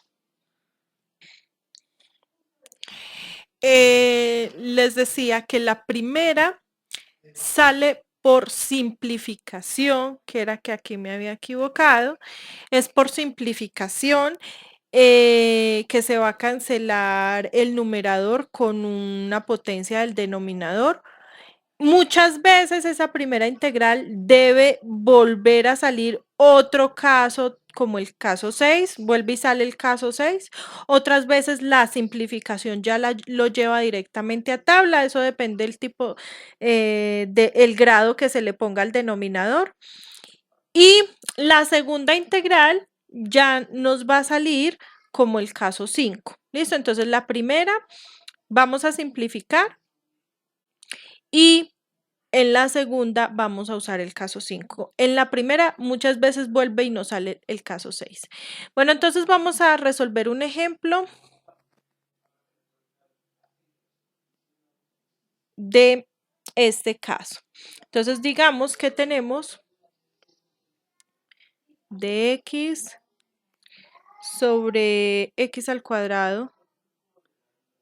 Les decía que la primera sale por simplificación, que era que aquí me había equivocado, es por simplificación que se va a cancelar el numerador con una potencia del denominador. Muchas veces esa primera integral debe volver a salir otro caso, como el caso 6, vuelve y sale el caso 6. Otras veces la simplificación ya lo lleva directamente a tabla, eso depende del tipo, del grado que se le ponga al denominador. Y la segunda integral ya nos va a salir como el caso 5. ¿Listo? Entonces la primera vamos a simplificar y en la segunda vamos a usar el caso 5. En la primera muchas veces vuelve y nos sale el caso 6. Bueno, entonces vamos a resolver un ejemplo de este caso. Entonces digamos que tenemos dx sobre x al cuadrado,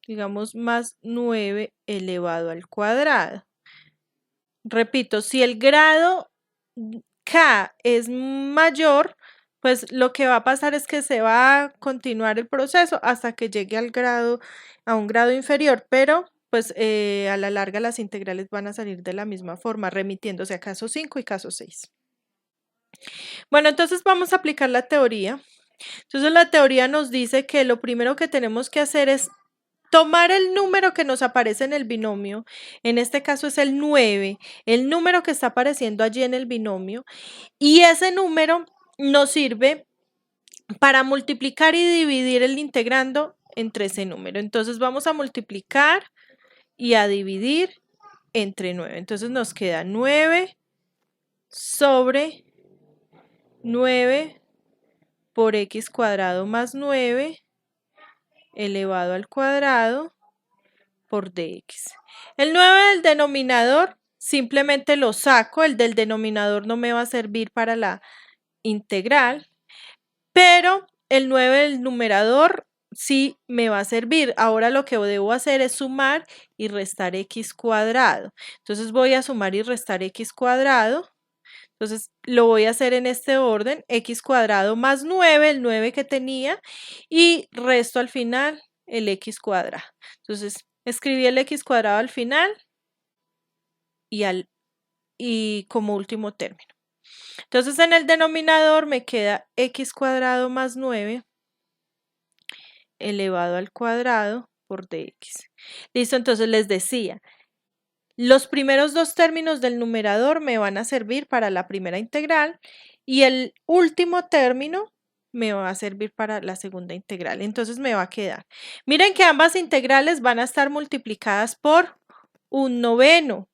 digamos, más 9 elevado al cuadrado. Repito, si el grado K es mayor, pues lo que va a pasar es que se va a continuar el proceso hasta que llegue a un grado inferior, pero pues a la larga las integrales van a salir de la misma forma, remitiéndose a caso 5 y caso 6. Bueno, entonces vamos a aplicar la teoría. Entonces la teoría nos dice que lo primero que tenemos que hacer es tomar el número que nos aparece en el binomio, en este caso es el 9, el número que está apareciendo allí en el binomio, y ese número nos sirve para multiplicar y dividir el integrando entre ese número. Entonces vamos a multiplicar y a dividir entre 9. Entonces nos queda 9 sobre 9 por x cuadrado más 9 elevado al cuadrado por dx. El 9 del denominador simplemente lo saco, el del denominador no me va a servir para la integral, pero el 9 del numerador sí me va a servir. Ahora lo que debo hacer es sumar y restar x cuadrado. Entonces voy a sumar y restar x cuadrado. Entonces lo voy a hacer en este orden, x cuadrado más 9, el 9 que tenía, y resto al final el x cuadrado. Entonces escribí el x cuadrado al final y como último término. Entonces en el denominador me queda x cuadrado más 9 elevado al cuadrado por dx. Listo, entonces les decía, los primeros dos términos del numerador me van a servir para la primera integral y el último término me va a servir para la segunda integral. Entonces me va a quedar. Miren que ambas integrales van a estar multiplicadas por un noveno,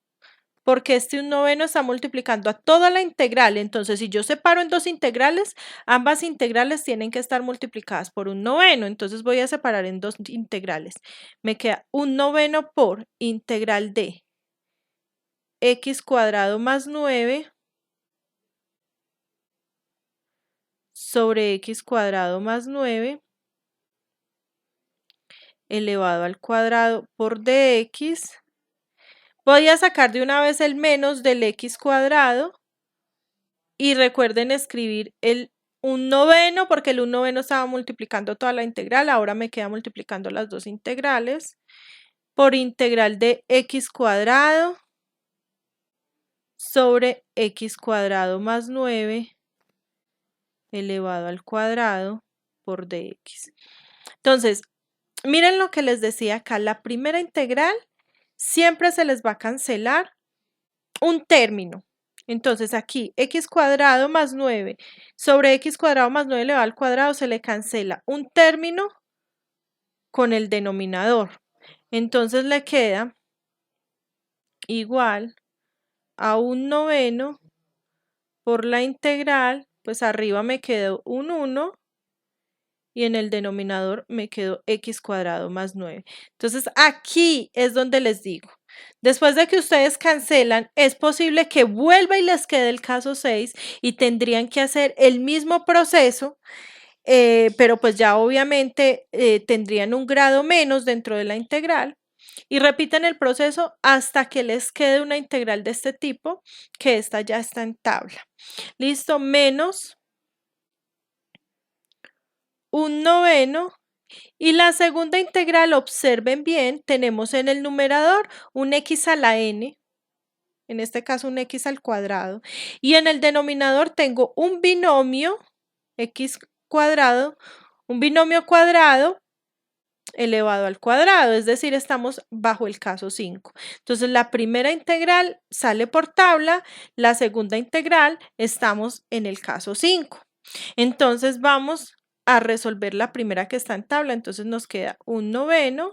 porque este un noveno está multiplicando a toda la integral. Entonces, si yo separo en dos integrales, ambas integrales tienen que estar multiplicadas por un noveno. Entonces voy a separar en dos integrales. Me queda un noveno por integral de x cuadrado más 9 sobre x cuadrado más 9 elevado al cuadrado por dx. Voy a sacar de una vez el menos del x cuadrado y recuerden escribir un noveno porque el un noveno estaba multiplicando toda la integral, ahora me queda multiplicando las dos integrales por integral de x cuadrado sobre x cuadrado más 9 elevado al cuadrado por dx. Entonces, miren lo que les decía acá, la primera integral siempre se les va a cancelar un término. Entonces aquí x cuadrado más 9 sobre x cuadrado más 9 elevado al cuadrado se le cancela un término con el denominador. Entonces le queda igual a un noveno por la integral, pues arriba me quedó un 1 y en el denominador me quedó x cuadrado más 9. Entonces aquí es donde les digo, después de que ustedes cancelan, es posible que vuelva y les quede el caso 6 y tendrían que hacer el mismo proceso, pero pues ya obviamente tendrían un grado menos dentro de la integral y repiten el proceso hasta que les quede una integral de este tipo, que esta ya está en tabla. Listo, menos un noveno. Y la segunda integral, observen bien, tenemos en el numerador un x a la n, en este caso un x al cuadrado, y en el denominador tengo un binomio x cuadrado, un binomio cuadrado elevado al cuadrado, es decir, estamos bajo el caso 5. Entonces, la primera integral sale por tabla, la segunda integral estamos en el caso 5. Entonces, vamos a resolver la primera que está en tabla, entonces nos queda un noveno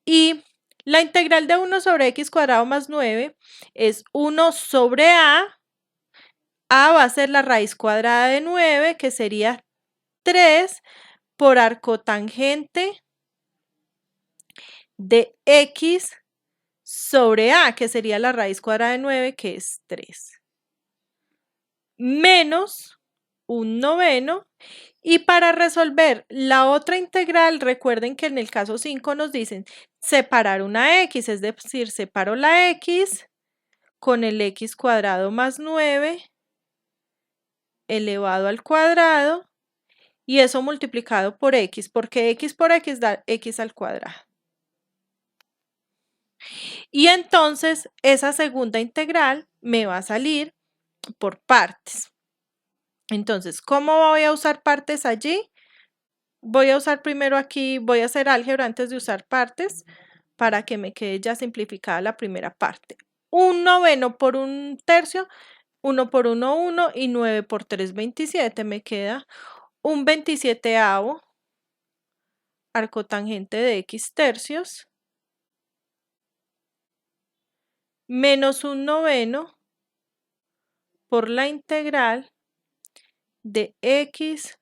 y la integral de 1 sobre x cuadrado más 9 es 1 sobre a va a ser la raíz cuadrada de 9, que sería 3 por arcotangente de x sobre a, que sería la raíz cuadrada de 9, que es 3, menos un noveno. Y para resolver la otra integral, recuerden que en el caso 5 nos dicen separar una x, es decir, separo la x con el x cuadrado más 9 elevado al cuadrado y eso multiplicado por x, porque x por x da x al cuadrado. Y entonces esa segunda integral me va a salir por partes. Entonces, ¿cómo voy a usar partes allí? Voy a usar primero aquí, voy a hacer álgebra antes de usar partes para que me quede ya simplificada la primera parte. Un noveno por un tercio, 1 por 1, 1 y 9 por 3, 27. Me queda un 27avo arcotangente de x tercios menos un noveno por la integral de x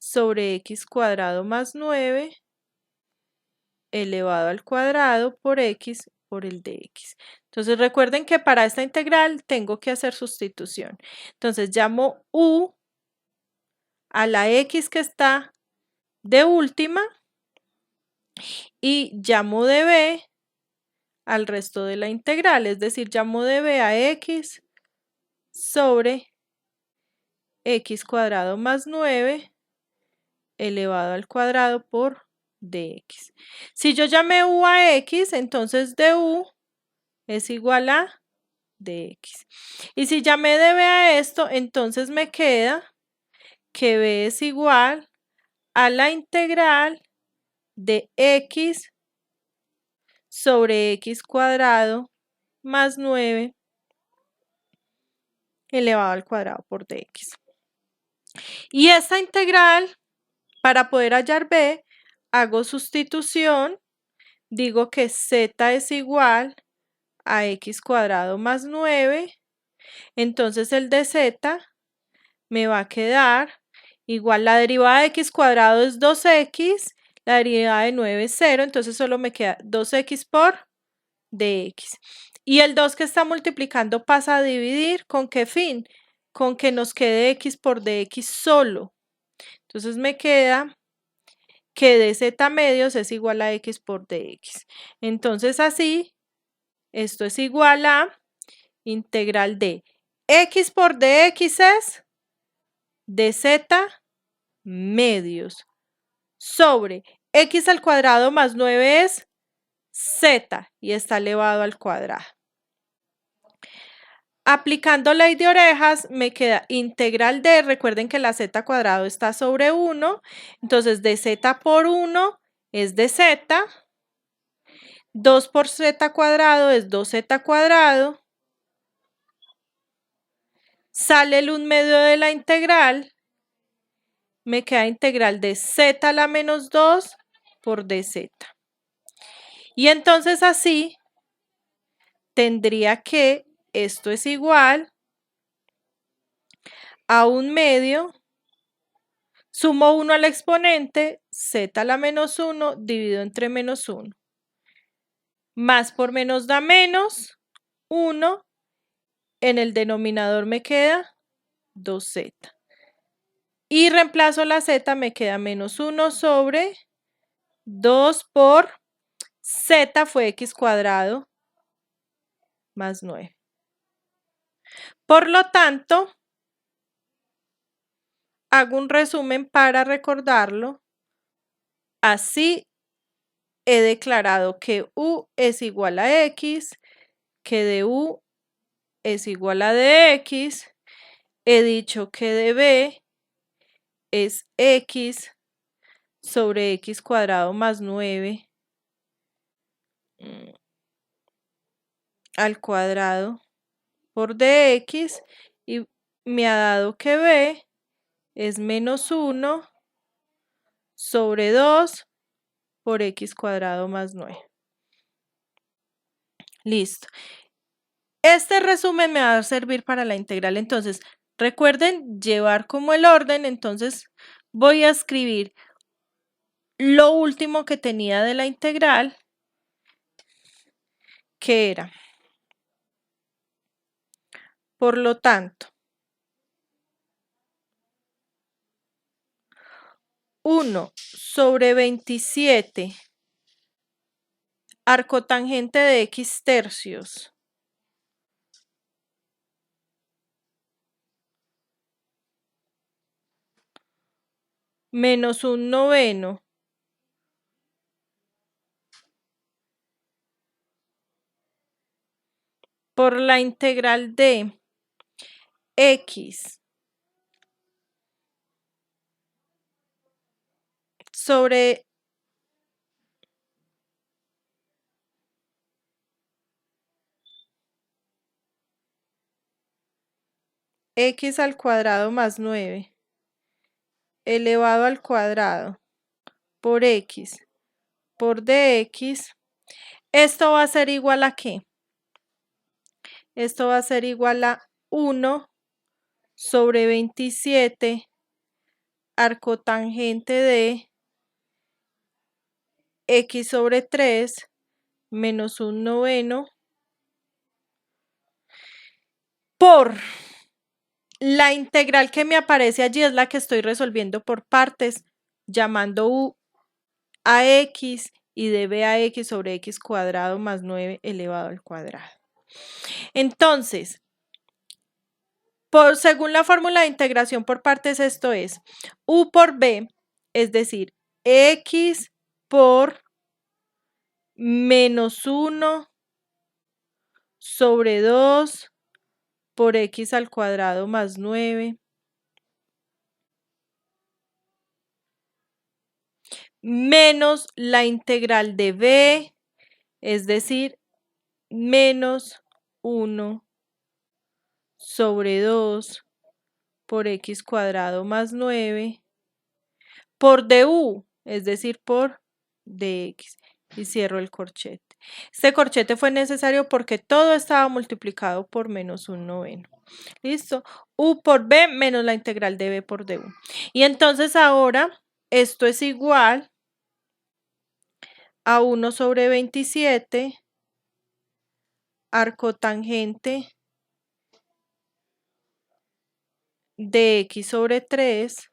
sobre x cuadrado más 9 elevado al cuadrado por x por el de x. Entonces recuerden que para esta integral tengo que hacer sustitución. Entonces llamo u a la x que está de última y llamo de b al resto de la integral, es decir, llamo de b a x sobre x cuadrado más 9 elevado al cuadrado por dx. Si yo llamé u a x, entonces du es igual a dx. Y si llamé de b a esto, entonces me queda que b es igual a la integral de x sobre x cuadrado más 9 elevado al cuadrado por dx. Y esta integral, para poder hallar b, hago sustitución, digo que z es igual a x cuadrado más 9, entonces el de z me va a quedar igual, la derivada de x cuadrado es 2x, la derivada de 9 es 0, entonces solo me queda 2x por dx. Y el 2 que está multiplicando pasa a dividir, ¿con qué fin? Con que nos quede x por dx solo. Entonces me queda que dz medios es igual a x por dx. Entonces así, esto es igual a integral de x por dx es dz medios sobre x al cuadrado más 9 es z y está elevado al cuadrado. Aplicando ley de orejas me queda integral de, recuerden que la z cuadrado está sobre 1, entonces de z por 1 es de z, 2 por z cuadrado es 2z cuadrado Sale el 1/2 de la integral, me queda integral de z a la menos 2 por dz. Y entonces así tendría que esto es igual a 1/2, sumo 1 al exponente, z a la menos 1 dividido entre menos 1. Más por menos da menos, 1, en el denominador me queda 2z. Y reemplazo la z, me queda menos 1 sobre 2 por z fue x cuadrado más 9. Por lo tanto, hago un resumen para recordarlo. Así he declarado que u es igual a x, que du es igual a dx. He dicho que db es x sobre x cuadrado más 9 al cuadrado por dx, y me ha dado que b es menos 1 sobre 2 por x cuadrado más 9. Listo. Este resumen me va a servir para la integral. Entonces, recuerden llevar como el orden. Entonces, voy a escribir lo último que tenía de la integral, que era, por lo tanto, 1 sobre 27 arcotangente de x tercios menos 1/9 por la integral de x sobre x al cuadrado más 9 elevado al cuadrado por x por dx. Esto va a ser igual a ¿qué? Esto va a ser igual a 1 sobre 27 arcotangente de x sobre 3 menos 1/9 por la integral que me aparece allí, es la que estoy resolviendo por partes, llamando u a x y db a x sobre x cuadrado más 9 elevado al cuadrado. Entonces, según la fórmula de integración por partes, esto es u por b, es decir, x por menos 1 sobre 2 por x al cuadrado más 9 menos la integral de b, es decir, menos 1 sobre 2 por x cuadrado más 9 por du, es decir, por dx. Y cierro el corchete. Este corchete fue necesario porque todo estaba multiplicado por menos 1/9. ¿Listo? U por b menos la integral de b por du. Y entonces ahora esto es igual a 1 sobre 27 arcotangente de x sobre 3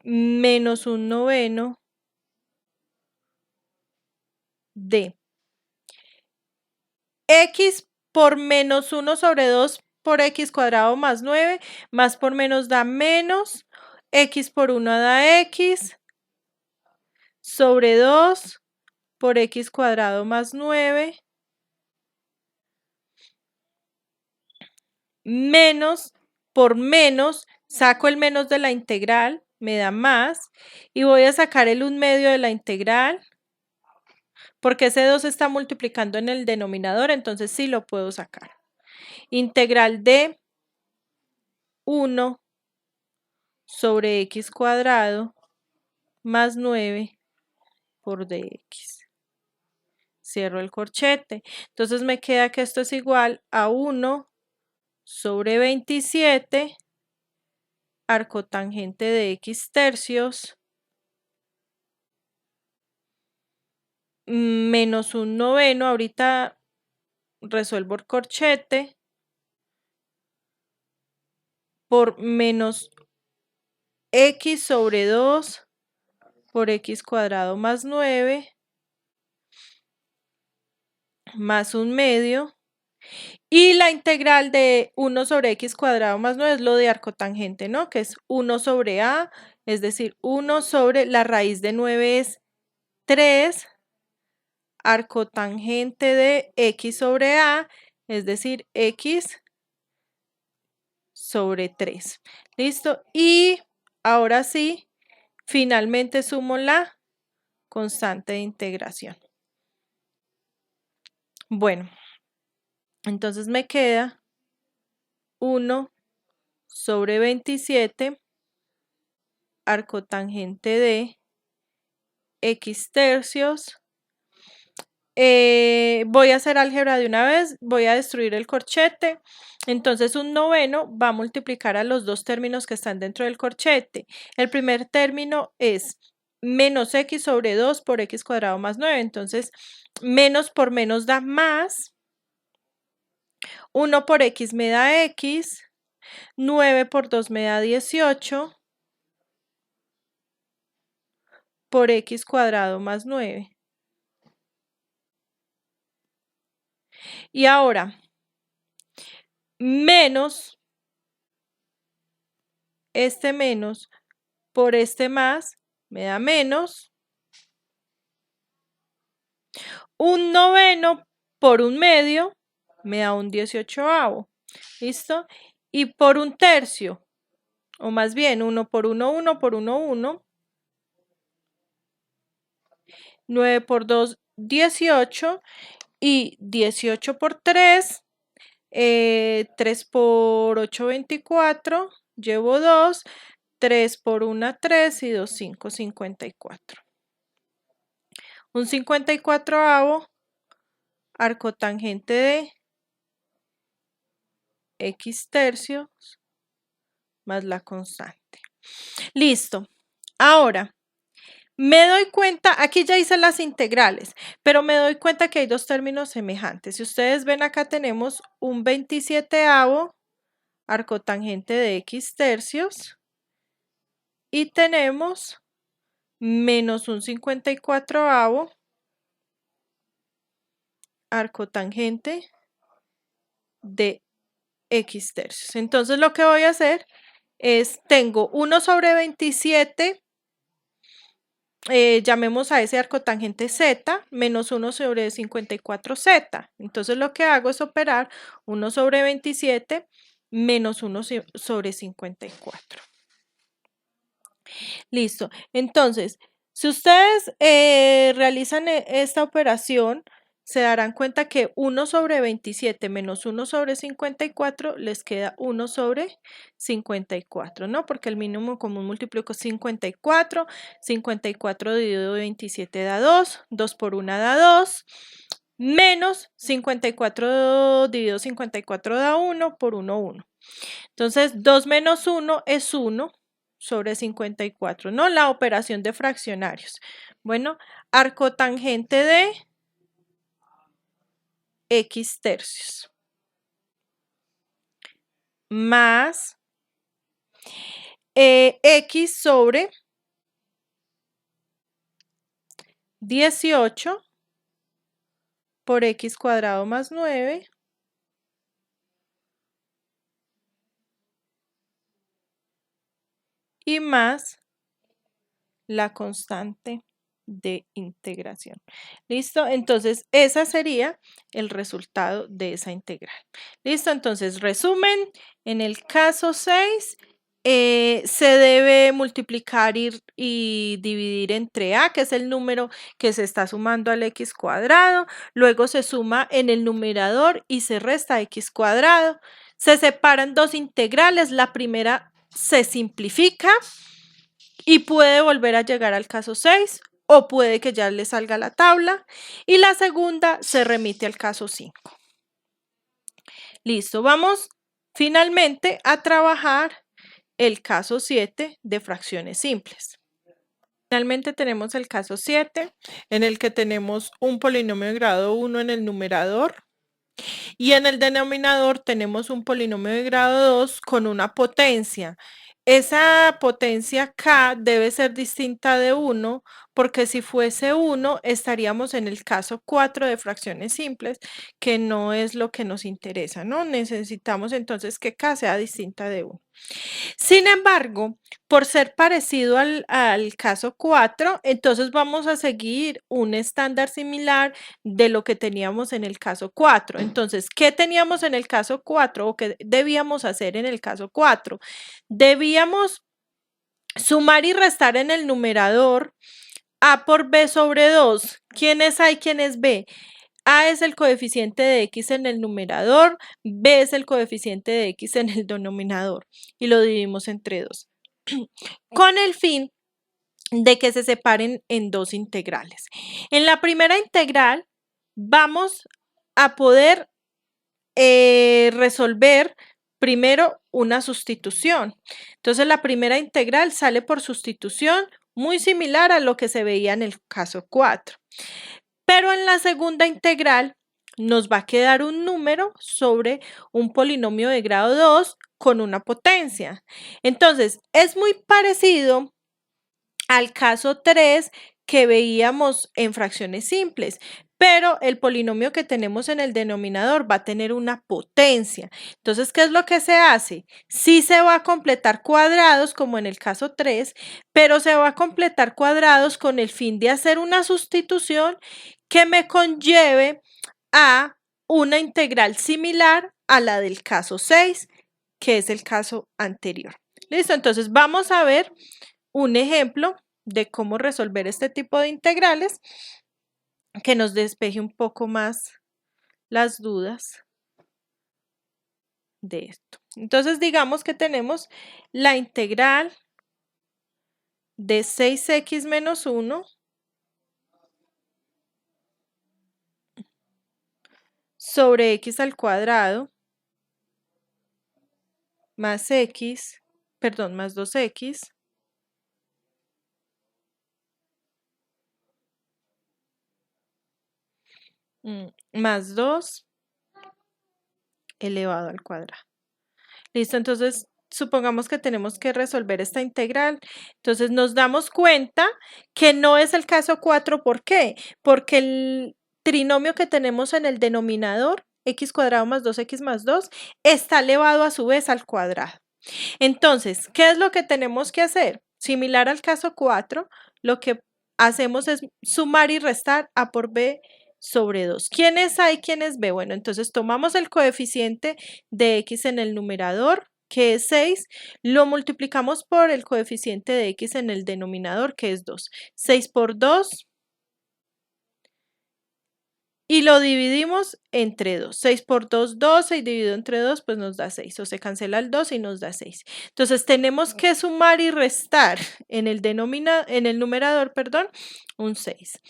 menos 1/9 de x por menos 1 sobre 2 por x cuadrado más 9, más por menos da menos, x por 1 da x, sobre 2 por x cuadrado más 9, menos por menos, saco el menos de la integral, me da más, y voy a sacar el 1/2 de la integral, porque ese 2 está multiplicando en el denominador, entonces sí lo puedo sacar. integral de 1 sobre x cuadrado más 9 por dx. Cierro el corchete. Entonces me queda que esto es igual a 1 sobre 27 arcotangente de x tercios menos un noveno. Ahorita resuelvo el corchete por menos x sobre 2 por x cuadrado más 9 más un medio. Y la integral de 1 sobre x cuadrado más 9 es lo de arcotangente, ¿no? Que es 1 sobre a, es decir, 1 sobre la raíz de 9 es 3, arcotangente de x sobre a, es decir, x sobre 3. ¿Listo? Y ahora sí, finalmente sumo la constante de integración. Bueno, entonces me queda 1 sobre 27 arcotangente de x tercios. Voy a hacer álgebra de una vez, voy a destruir el corchete. Entonces un noveno va a multiplicar a los dos términos que están dentro del corchete. El primer término es menos x sobre 2 por x cuadrado más 9. Entonces menos por menos da más. 1 por x me da x. 9 por 2 me da 18 por x cuadrado más 9. Y ahora, menos este menos por este más me da menos. Un noveno por un medio me da un 18avo. ¿Listo? Y por un tercio, o más bien 1 por 1, 1 por 1, 1. 9 por 2, 18. Y 18 por 3, 3 por 8, 24. Llevo 2. 3 por 1, 3 y 2, 5, 54. Un 54avo arcotangente de x tercios más la constante. Listo. Ahora, me doy cuenta, aquí ya hice las integrales, pero me doy cuenta que hay dos términos semejantes. Si ustedes ven acá tenemos un 27avo arcotangente de x tercios y tenemos menos un 54avo arcotangente de x tercios. Entonces lo que voy a hacer es, tengo 1 sobre 27, llamemos a ese arcotangente z, menos 1 sobre 54z. Entonces lo que hago es operar 1 sobre 27 menos 1 sobre 54. Listo. Entonces, si ustedes realizan esta operación, se darán cuenta que 1 sobre 27 menos 1 sobre 54 les queda 1 sobre 54, ¿no? Porque el mínimo común múltiplo es 54, 54 dividido 27 da 2, 2 por 1 da 2, menos 54 dividido 54 da 1, por 1, 1. Entonces, 2 menos 1 es 1 sobre 54, ¿no? La operación de fraccionarios. Bueno, arcotangente de x tercios más x sobre 18 por x cuadrado más 9 y más la constante de integración. ¿Listo? Entonces, ese sería el resultado de esa integral. ¿Listo? Entonces, resumen, en el caso 6, se debe multiplicar y dividir entre a, que es el número que se está sumando al x cuadrado. Luego se suma en el numerador y se resta x cuadrado. Se separan dos integrales. La primera se simplifica y puede volver a llegar al caso 6 o puede que ya le salga la tabla. Y la segunda se remite al caso 5. Listo, vamos finalmente a trabajar el caso 7 de fracciones simples. Finalmente tenemos el caso 7 en el que tenemos un polinomio de grado 1 en el numerador y en el denominador tenemos un polinomio de grado 2 con una potencia. Esa potencia k debe ser distinta de 1 porque si fuese 1 estaríamos en el caso 4 de fracciones simples, que no es lo que nos interesa, ¿no? Necesitamos entonces que k sea distinta de 1. Sin embargo, por ser parecido al caso 4, entonces vamos a seguir un estándar similar de lo que teníamos en el caso 4. Entonces, ¿qué teníamos en el caso 4 o qué debíamos hacer en el caso 4? Debíamos sumar y restar en el numerador a por b sobre 2. ¿Quién es a y quién es b? A es el coeficiente de x en el numerador, b es el coeficiente de x en el denominador y lo dividimos entre 2. Con el fin de que se separen en dos integrales. En la primera integral vamos a poder resolver primero una sustitución. Entonces la primera integral sale por sustitución muy similar a lo que se veía en el caso 4. Pero en la segunda integral nos va a quedar un número sobre un polinomio de grado 2 con una potencia. Entonces, es muy parecido al caso 3 que veíamos en fracciones simples, pero el polinomio que tenemos en el denominador va a tener una potencia. Entonces, ¿qué es lo que se hace? Sí se va a completar cuadrados como en el caso 3, pero se va a completar cuadrados con el fin de hacer una sustitución que me conlleve a una integral similar a la del caso 6, que es el caso anterior. Listo, entonces vamos a ver un ejemplo de cómo resolver este tipo de integrales que nos despeje un poco más las dudas de esto. Entonces digamos que tenemos la integral de 6x menos 1 sobre x al cuadrado más x, perdón, más 2x más 2 elevado al cuadrado. Listo, entonces supongamos que tenemos que resolver esta integral. Entonces nos damos cuenta que no es el caso 4. ¿Por qué? Porque el trinomio que tenemos en el denominador, x cuadrado más 2x más 2, está elevado a su vez al cuadrado. Entonces, ¿qué es lo que tenemos que hacer? Similar al caso 4, lo que hacemos es sumar y restar a por b sobre 2. ¿Quién es a y quién es b? Bueno, entonces tomamos el coeficiente de x en el numerador, que es 6, lo multiplicamos por el coeficiente de x en el denominador, que es 2. 6 por 2 y lo dividimos entre 2. 6 por 2, 12 y dividido entre 2 pues nos da 6. O se cancela el 2 y nos da 6. Entonces tenemos que sumar y restar en el numerador, perdón, un 6.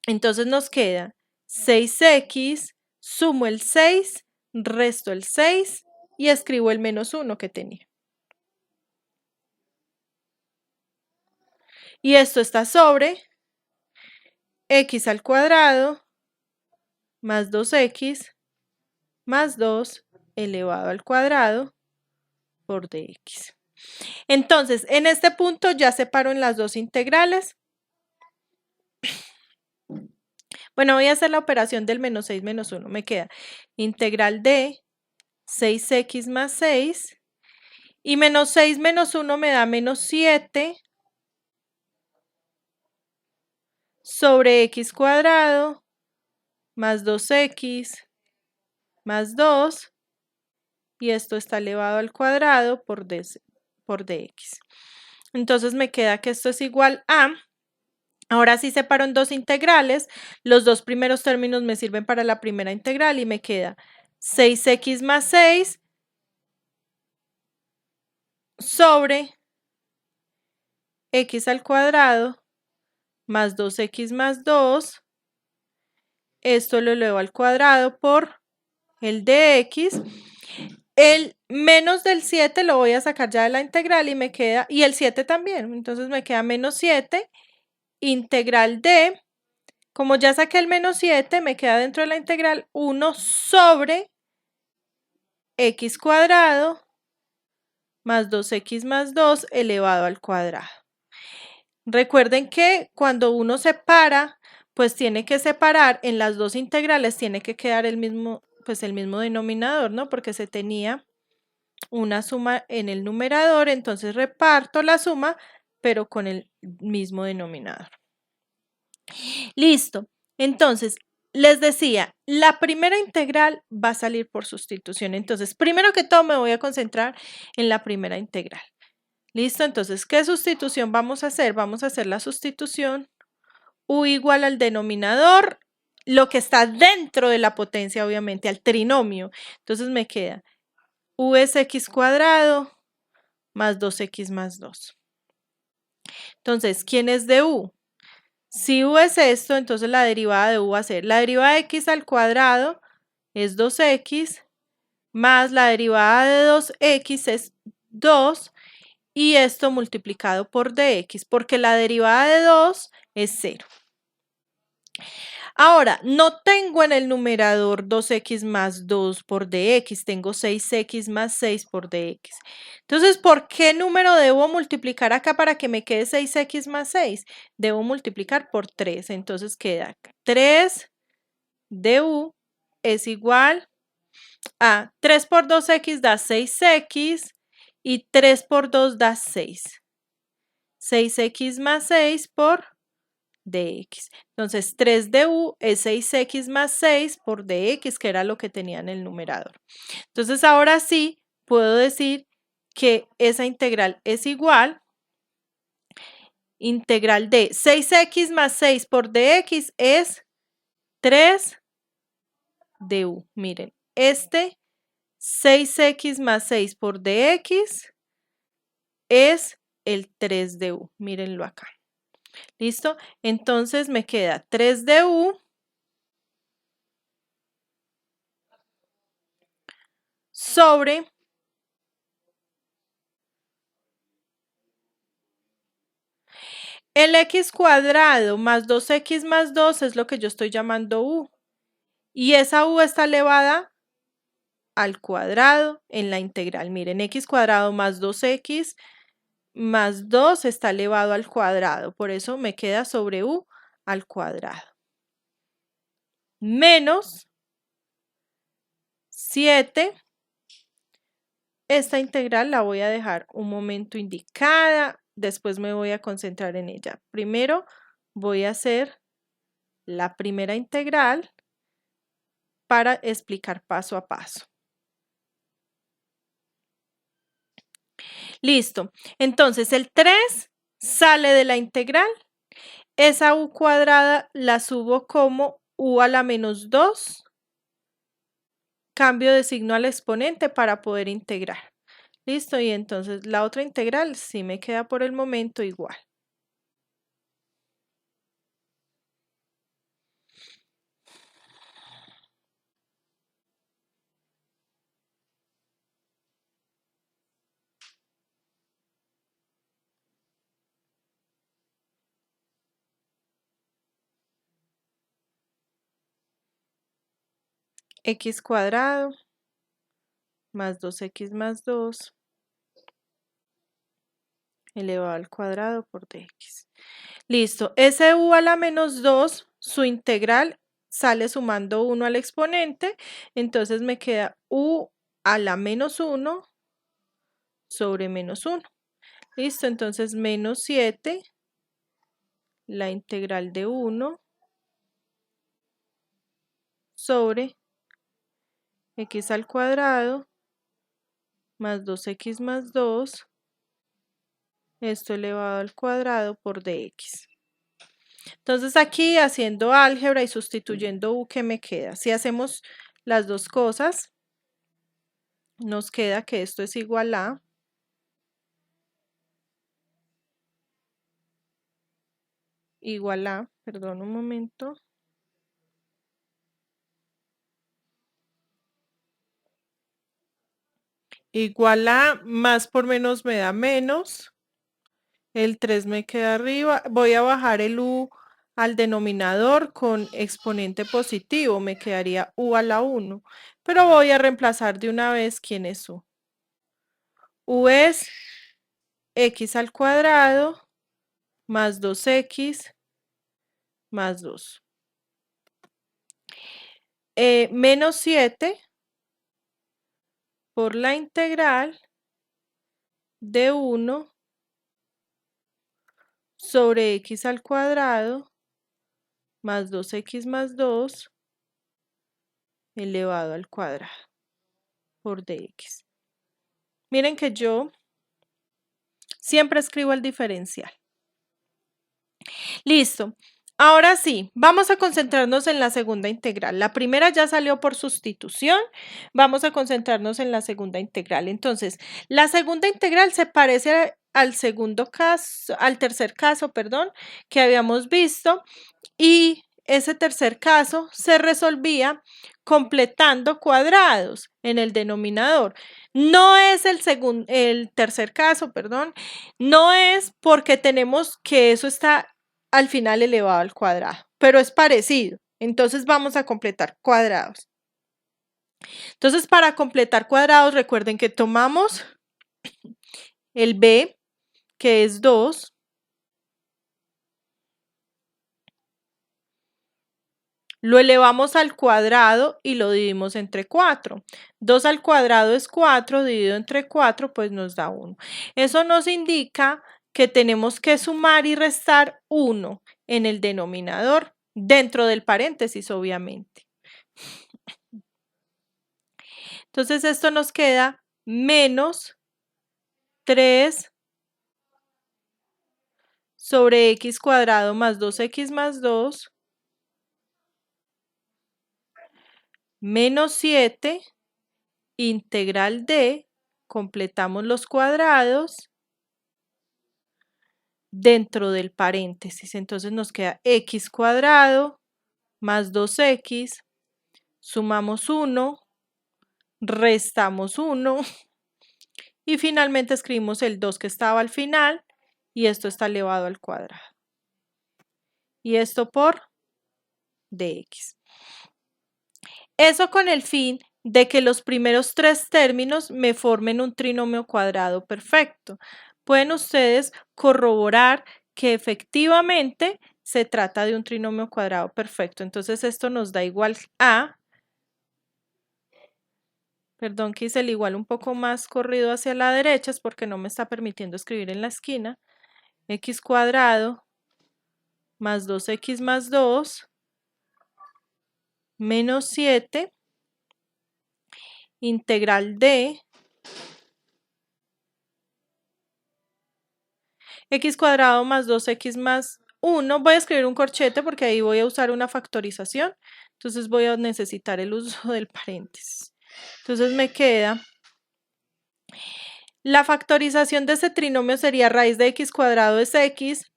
Entonces nos queda 6x, sumo el 6, resto el 6 y escribo el menos 1 que tenía. Y esto está sobre x al cuadrado más 2x más 2 elevado al cuadrado por dx. Entonces, en este punto ya separo en las dos integrales. Bueno, voy a hacer la operación del menos 6 menos 1. Me queda integral de 6x más 6 y menos 6 menos 1 me da menos 7 sobre x cuadrado más 2x más 2 y esto está elevado al cuadrado por por dx. Entonces me queda que esto es igual a, ahora sí separo en dos integrales, los dos primeros términos me sirven para la primera integral y me queda 6x más 6 sobre x al cuadrado más 2x más 2, esto lo elevo al cuadrado por el dx, el menos del 7 lo voy a sacar ya de la integral y me queda, y el 7 también, entonces me queda menos 7 integral de, como ya saqué el menos 7, me queda dentro de la integral 1 sobre x cuadrado más 2x más 2 elevado al cuadrado. Recuerden que cuando uno separa, pues tiene que separar en las dos integrales, tiene que quedar el mismo, pues el mismo denominador, ¿no? Porque se tenía una suma en el numerador, entonces reparto la suma, pero con el mismo denominador. Listo. Entonces, les decía, la primera integral va a salir por sustitución. Entonces, primero que todo me voy a concentrar en la primera integral. Listo, entonces, ¿qué sustitución vamos a hacer? Vamos a hacer la sustitución u igual al denominador, lo que está dentro de la potencia, obviamente, al trinomio. Entonces me queda u es x cuadrado más 2x más 2. Entonces, ¿quién es de u? Si u es esto, entonces la derivada de u va a ser la derivada de x al cuadrado es 2x más la derivada de 2x es 2 y esto multiplicado por dx, porque la derivada de 2 es 0. Ahora, no tengo en el numerador 2x más 2 por dx, tengo 6x más 6 por dx. Entonces, ¿por qué número debo multiplicar acá para que me quede 6x más 6? Debo multiplicar por 3, entonces queda 3 du es igual a 3 por 2x da 6x y 3 por 2 da 6. 6x más 6 por dx. Entonces 3 du es 6x más 6 por dx, que era lo que tenía en el numerador. Entonces ahora sí puedo decir que esa integral es igual, integral de 6x más 6 por dx es 3 du. Miren, este 6x más 6 por dx es el 3 du. Mírenlo acá. ¿Listo? Entonces me queda 3 du sobre el x cuadrado más 2x más 2 es lo que yo estoy llamando u. Y esa u está elevada al cuadrado en la integral. Miren, x cuadrado más 2x más 2 está elevado al cuadrado. Por eso me queda sobre u al cuadrado. Menos 7. Esta integral la voy a dejar un momento indicada. Después me voy a concentrar en ella. Primero voy a hacer la primera integral para explicar paso a paso. Listo. Entonces el 3 sale de la integral. Esa u cuadrada la subo como u a la menos 2. Cambio de signo al exponente para poder integrar. Listo. Y entonces la otra integral sí me queda por el momento igual. X cuadrado más 2x más 2 elevado al cuadrado por dx. Listo, ese u a la menos 2, su integral sale sumando 1 al exponente, entonces me queda u a la menos 1 sobre menos 1. Listo, entonces menos 7, la integral de 1 sobre x al cuadrado más 2x más 2 esto elevado al cuadrado por dx. Entonces aquí haciendo álgebra y sustituyendo u, ¿qué me queda? Si hacemos las dos cosas, nos queda que esto es igual a perdón un momento, igual a más por menos me da menos, el 3 me queda arriba, voy a bajar el u al denominador con exponente positivo, me quedaría u a la 1, pero voy a reemplazar de una vez quién es u. U es x al cuadrado más 2x más 2. Menos 7 por la integral de 1 sobre x al cuadrado más 2x más 2 elevado al cuadrado por dx. Miren que yo siempre escribo el diferencial. Listo. Ahora sí, vamos a concentrarnos en la segunda integral. La primera ya salió por sustitución. Vamos a concentrarnos en la segunda integral. Entonces, la segunda integral se parece al segundo caso, al tercer caso, perdón, que habíamos visto. Y ese tercer caso se resolvía completando cuadrados en el denominador. No es el tercer caso, perdón, no es porque tenemos que eso está al final elevado al cuadrado, pero es parecido. Entonces vamos a completar cuadrados. Entonces para completar cuadrados recuerden que tomamos el b, que es 2, lo elevamos al cuadrado y lo dividimos entre 4. 2 al cuadrado es 4, dividido entre 4, pues nos da 1. Eso nos indica que tenemos que sumar y restar 1 en el denominador, dentro del paréntesis, obviamente. Entonces esto nos queda menos 3 sobre x cuadrado más 2x más 2 menos 7 integral de, completamos los cuadrados dentro del paréntesis. Entonces nos queda x cuadrado más 2x, sumamos 1, restamos 1 y finalmente escribimos el 2 que estaba al final y esto está elevado al cuadrado. Y esto por dx. Eso con el fin de que los primeros tres términos me formen un trinomio cuadrado perfecto. Pueden ustedes corroborar que efectivamente se trata de un trinomio cuadrado perfecto. Entonces esto nos da igual a, perdón que hice el igual un poco más corrido hacia la derecha, es porque no me está permitiendo escribir en la esquina, x cuadrado más 2x más 2 menos 7 integral de x cuadrado más 2x más 1. Voy a escribir un corchete porque ahí voy a usar una factorización. Entonces voy a necesitar el uso del paréntesis. Entonces me queda, la factorización de ese trinomio sería raíz de x cuadrado es x,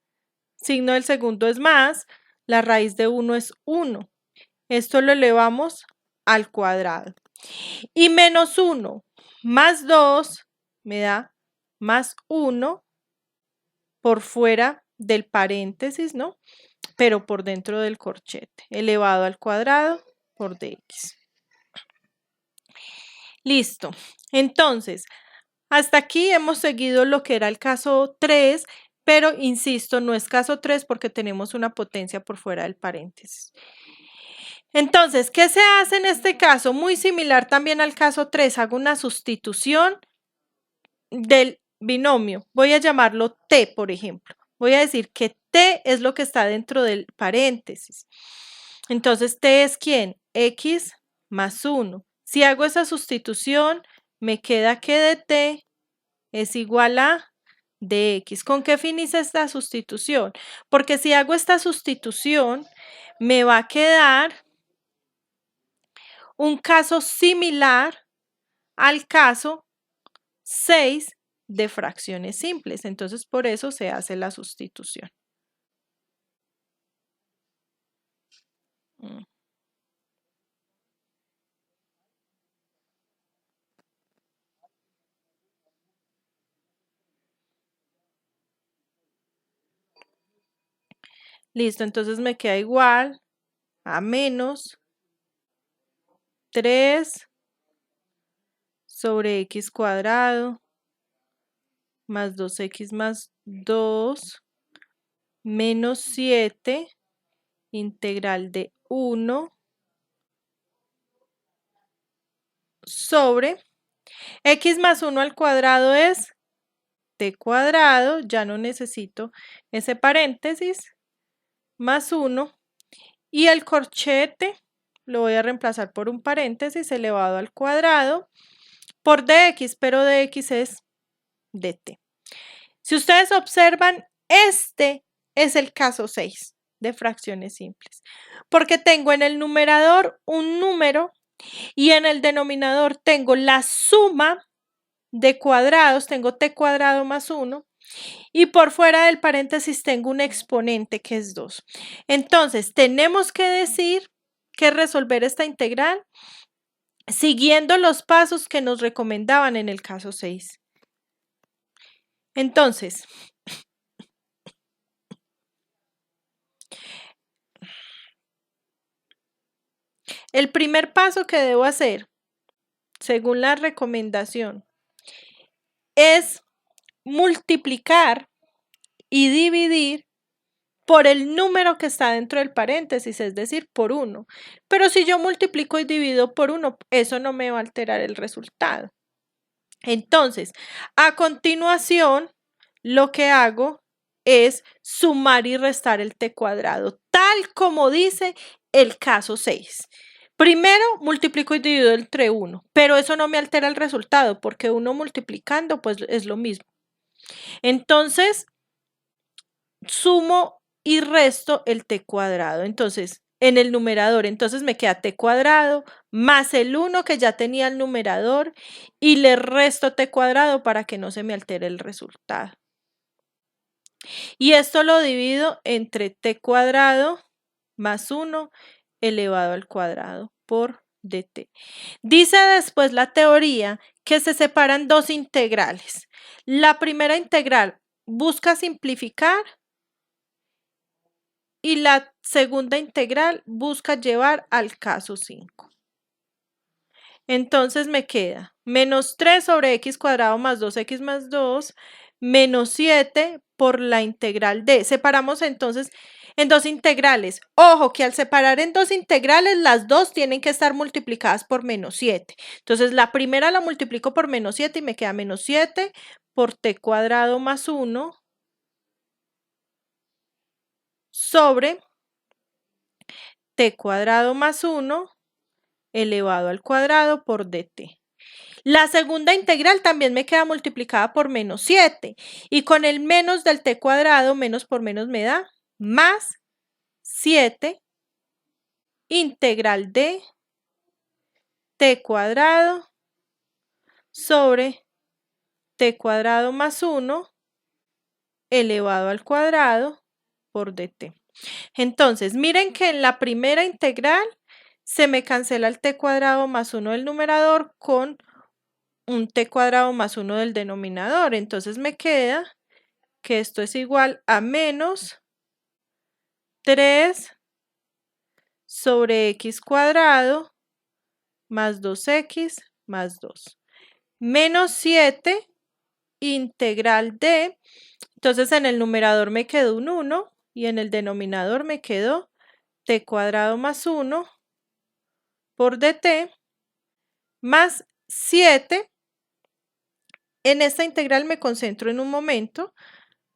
signo del segundo es más, la raíz de 1 es 1. Esto lo elevamos al cuadrado. Y menos 1 más 2 me da más 1 por fuera del paréntesis, ¿no? Pero por dentro del corchete, elevado al cuadrado por dx. Listo. Entonces, hasta aquí hemos seguido lo que era el caso 3, pero insisto, no es caso 3 porque tenemos una potencia por fuera del paréntesis. Entonces, ¿qué se hace en este caso? Muy similar también al caso 3, hago una sustitución del binomio. Voy a llamarlo t, por ejemplo. Voy a decir que t es lo que está dentro del paréntesis. Entonces, t es ¿quién? X más 1. Si hago esa sustitución, me queda que de t es igual a de x. ¿Con qué fin hice esta sustitución? Porque si hago esta sustitución, me va a quedar un caso similar al caso 6 de fracciones simples. Entonces, por eso se hace la sustitución. Listo, entonces me queda igual a menos 3 sobre x cuadrado más 2x más 2 menos 7 integral de 1 sobre x más 1 al cuadrado es t cuadrado, ya no necesito ese paréntesis, más 1, y el corchete lo voy a reemplazar por un paréntesis elevado al cuadrado por dx, pero dx es dt. Si ustedes observan, este es el caso 6 de fracciones simples, porque tengo en el numerador un número y en el denominador tengo la suma de cuadrados, tengo t cuadrado más 1, y por fuera del paréntesis tengo un exponente que es 2. Entonces, tenemos que decir que resolver esta integral siguiendo los pasos que nos recomendaban en el caso 6. Entonces, el primer paso que debo hacer, según la recomendación, es multiplicar y dividir por el número que está dentro del paréntesis, es decir, por 1. Pero si yo multiplico y divido por 1, eso no me va a alterar el resultado. Entonces, a continuación, lo que hago es sumar y restar el t cuadrado, tal como dice el caso 6. Primero multiplico y divido entre 1, pero eso no me altera el resultado, porque 1 multiplicando pues es lo mismo. Entonces, sumo y resto el t cuadrado. Entonces, en el numerador, entonces me queda t cuadrado más el 1 que ya tenía el numerador y le resto t cuadrado para que no se me altere el resultado. Y esto lo divido entre t cuadrado más 1 elevado al cuadrado por dt. Dice después la teoría que se separan dos integrales. La primera integral busca simplificar y la segunda integral busca llevar al caso 5. Entonces me queda menos 3 sobre x cuadrado más 2x más 2 menos 7 por la integral d. Separamos entonces en dos integrales. Ojo que al separar en dos integrales, las dos tienen que estar multiplicadas por menos 7. Entonces la primera la multiplico por menos 7 y me queda menos 7 por t cuadrado más 1 sobre t cuadrado más 1 elevado al cuadrado por dt. La segunda integral también me queda multiplicada por menos 7 y con el menos del t cuadrado, menos por menos me da más 7 integral de t cuadrado sobre t cuadrado más 1 elevado al cuadrado por dt. Entonces, miren que en la primera integral se me cancela el t cuadrado más 1 del numerador con un t cuadrado más 1 del denominador. Entonces me queda que esto es igual a menos 3 sobre x cuadrado más 2x más 2. Menos 7 integral de, entonces en el numerador me quedó un 1 y en el denominador me quedó t cuadrado más 1 por dt más 7. En esta integral me concentro en un momento,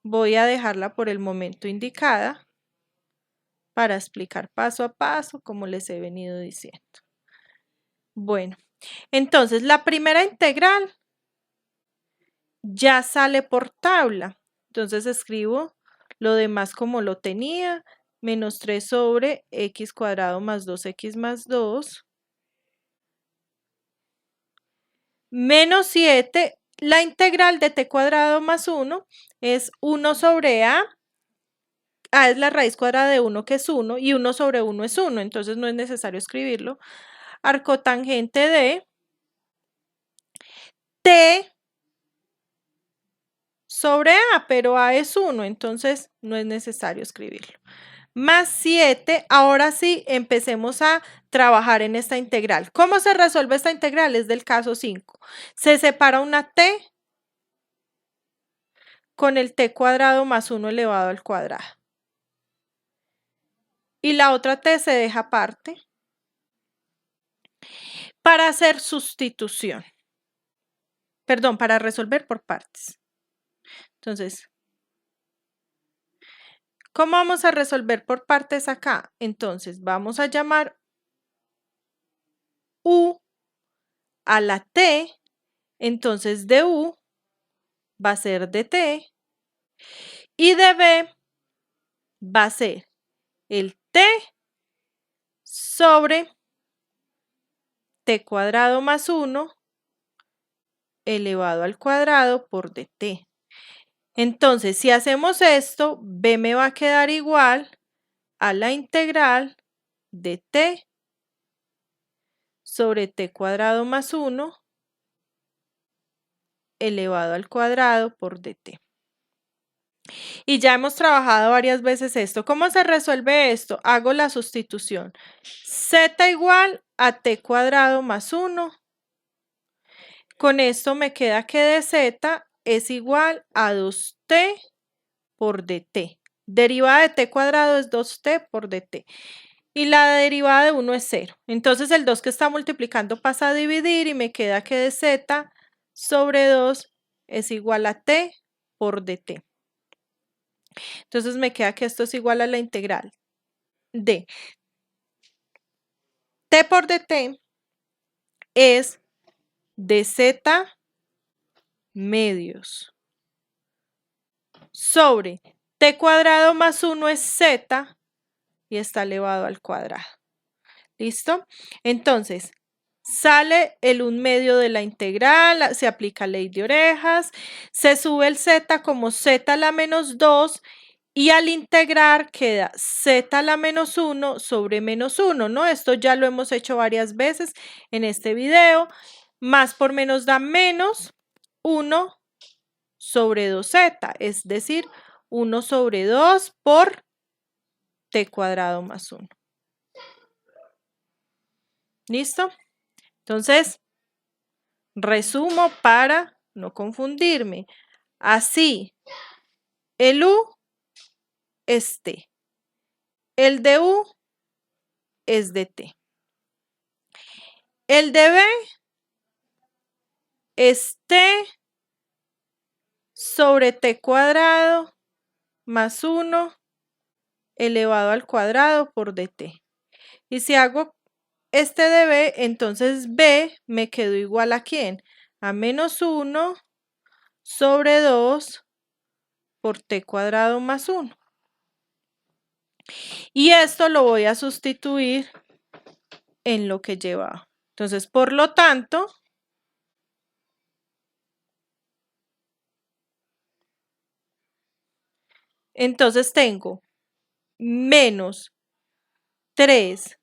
voy a dejarla por el momento indicada para explicar paso a paso como les he venido diciendo. Bueno, entonces la primera integral ya sale por tabla. Entonces escribo lo demás como lo tenía, menos 3 sobre x cuadrado más 2x más 2, menos 7, la integral de t cuadrado más 1 es 1 sobre a es la raíz cuadrada de 1 que es 1 y 1 sobre 1 es 1, entonces no es necesario escribirlo. Arcotangente de t sobre a, pero a es 1, entonces no es necesario escribirlo. Más 7, ahora sí empecemos a trabajar en esta integral. ¿Cómo se resuelve esta integral? Es del caso 5. Se separa una t con el t cuadrado más 1 elevado al cuadrado. Y la otra t se deja aparte para hacer sustitución. Perdón, para resolver por partes. Entonces, ¿cómo vamos a resolver por partes acá? Entonces, vamos a llamar u a la t, entonces de u va a ser de t y de b va a ser el t sobre t cuadrado más 1 elevado al cuadrado por dt. Entonces, si hacemos esto, b me va a quedar igual a la integral de t sobre t cuadrado más 1 elevado al cuadrado por dt. Y ya hemos trabajado varias veces esto. ¿Cómo se resuelve esto? Hago la sustitución. Z igual a t cuadrado más 1. Con esto me queda que dz es igual a 2t por dt. Derivada de t cuadrado es 2t por dt. Y la derivada de 1 es 0. Entonces el 2 que está multiplicando pasa a dividir y me queda que dz sobre 2 es igual a t por dt. Entonces me queda que esto es igual a la integral de t por dt es dz medios sobre t cuadrado más 1 es z y está elevado al cuadrado. ¿Listo? Entonces, sale el 1 medio de la integral, se aplica ley de orejas, se sube el z como z a la menos 2 y al integrar queda z a la menos 1 sobre menos 1, ¿no? Esto ya lo hemos hecho varias veces en este video. Más por menos da menos 1 sobre 2z, es decir, 1 sobre 2 por t cuadrado más 1. ¿Listo? Entonces, resumo para no confundirme. Así, el u es t, el de u es de t, el de b es t sobre t cuadrado más 1 elevado al cuadrado por dt. Y si hago este de b, entonces b me quedó igual a ¿quién? A menos 1 sobre 2 por t cuadrado más 1. Y esto lo voy a sustituir en lo que llevaba. Entonces, por lo tanto, entonces tengo menos 3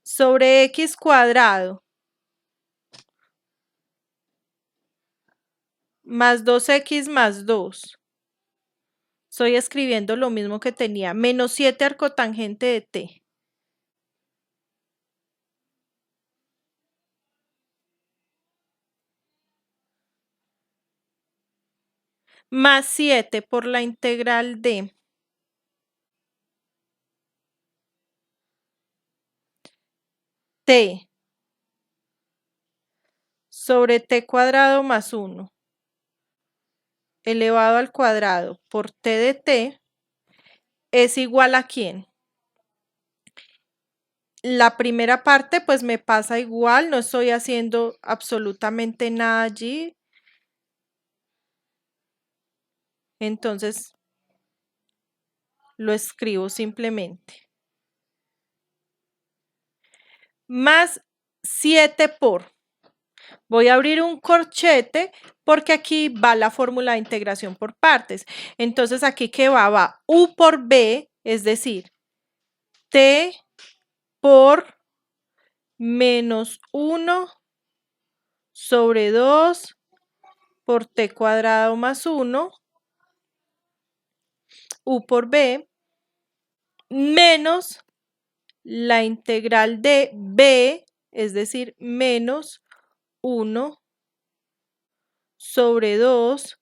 sobre x cuadrado más 2x más 2. Estoy escribiendo lo mismo que tenía, menos 7 arcotangente de t. Más 7 por la integral de t sobre t cuadrado más 1 elevado al cuadrado por t de t es igual a ¿quién? La primera parte pues me pasa igual, no estoy haciendo absolutamente nada allí. Entonces lo escribo simplemente. Más 7 por. Voy a abrir un corchete porque aquí va la fórmula de integración por partes. Entonces aquí que va u por b, es decir, t por menos 1 sobre 2 por t cuadrado más 1, u por b, menos la integral de b, es decir, menos 1 sobre 2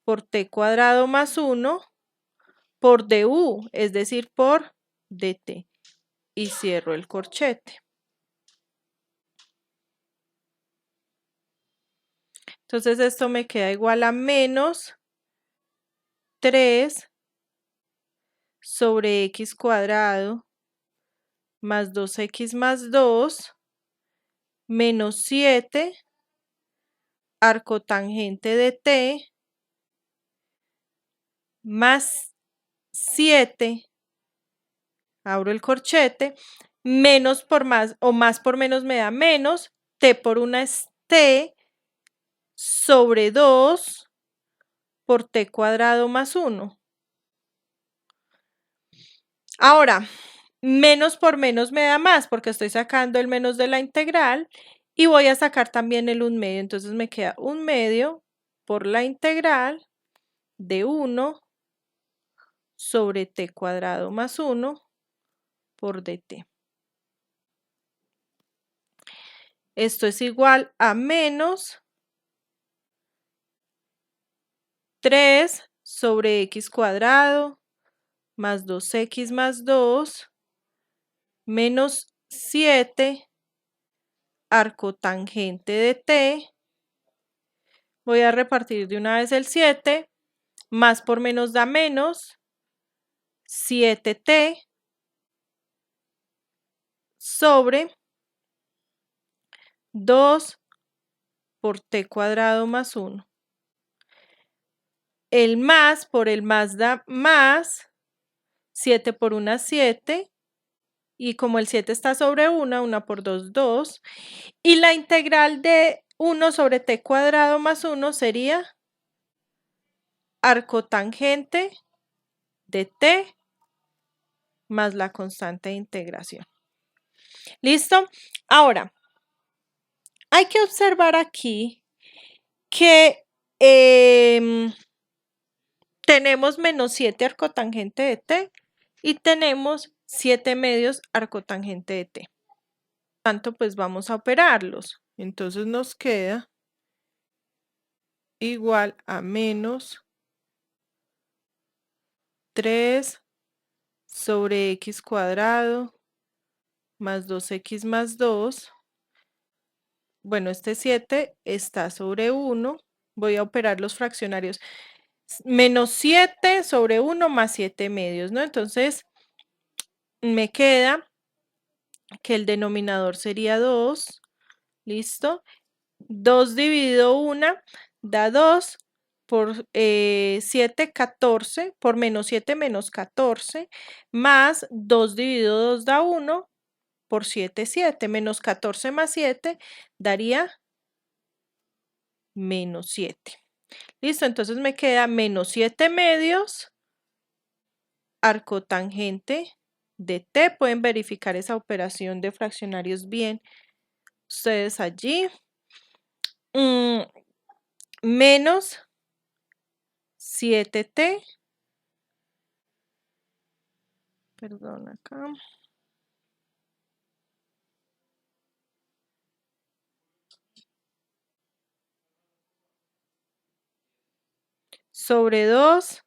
por t cuadrado más 1 por du, es decir, por dt. Y cierro el corchete. Entonces esto me queda igual a menos 3 sobre x cuadrado más 2x más 2 menos 7 arcotangente de t más 7, abro el corchete, menos por más o más por menos me da menos, t por 1 es t sobre 2 por t cuadrado más 1. Ahora, menos por menos me da más porque estoy sacando el menos de la integral y voy a sacar también el 1/2. Entonces me queda 1/2 por la integral de 1 sobre t cuadrado más 1 por dt. Esto es igual a menos 3 sobre x cuadrado más 2x más 2 menos 7 arcotangente de t. Voy a repartir de una vez el 7, más por menos da menos, 7t sobre 2 por t cuadrado más 1. El más por el más da más, 7 por 1 7, y como el 7 está sobre 1 por 2, 2, y la integral de 1 sobre t cuadrado más 1 sería arcotangente de t más la constante de integración. ¿Listo? Ahora, hay que observar aquí que tenemos menos 7 arcotangente de t y tenemos 7 medios arcotangente de t. Por tanto, pues vamos a operarlos. Entonces nos queda igual a menos 3 sobre x cuadrado más 2x más 2. Bueno, este 7 está sobre 1. Voy a operar los fraccionarios. Menos 7 sobre 1 más 7 medios, ¿no? Entonces, me queda que el denominador sería 2. ¿Listo? 2 dividido 1 da 2. Por 7, 14. Por menos 7, menos 14. Más 2 dividido 2 da 1. Por 7, 7. Menos 14 más 7 daría menos 7. Listo, entonces me queda menos 7 medios arcotangente de t. Pueden verificar esa operación de fraccionarios bien ustedes allí. Menos 7t. Perdón, acá. Sobre 2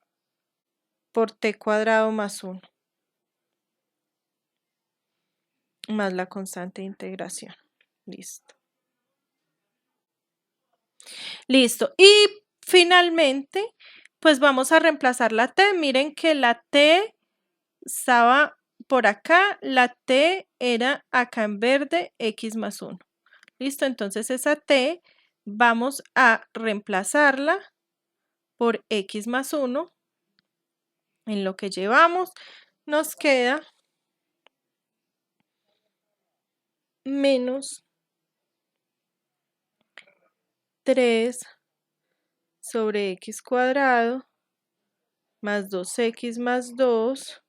por t cuadrado más 1. Más la constante de integración. Listo. Listo. Y finalmente, pues vamos a reemplazar la t. Miren que la t estaba por acá. La t era acá en verde, x más 1. Listo. Entonces esa t vamos a reemplazarla por x más 1. En lo que llevamos nos queda menos 3 sobre x cuadrado más 2x más 2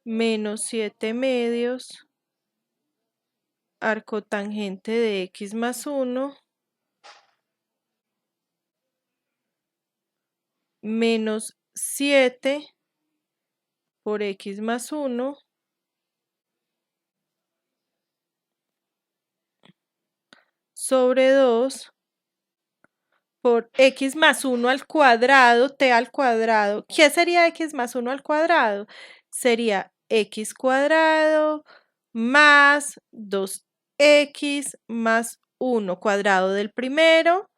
menos 7 medios arcotangente de x más 1 menos 7 por x más 1 sobre 2 por x más 1 al cuadrado, t al cuadrado. ¿Qué sería x más 1 al cuadrado? Sería x cuadrado más 2x más 1 cuadrado del primero,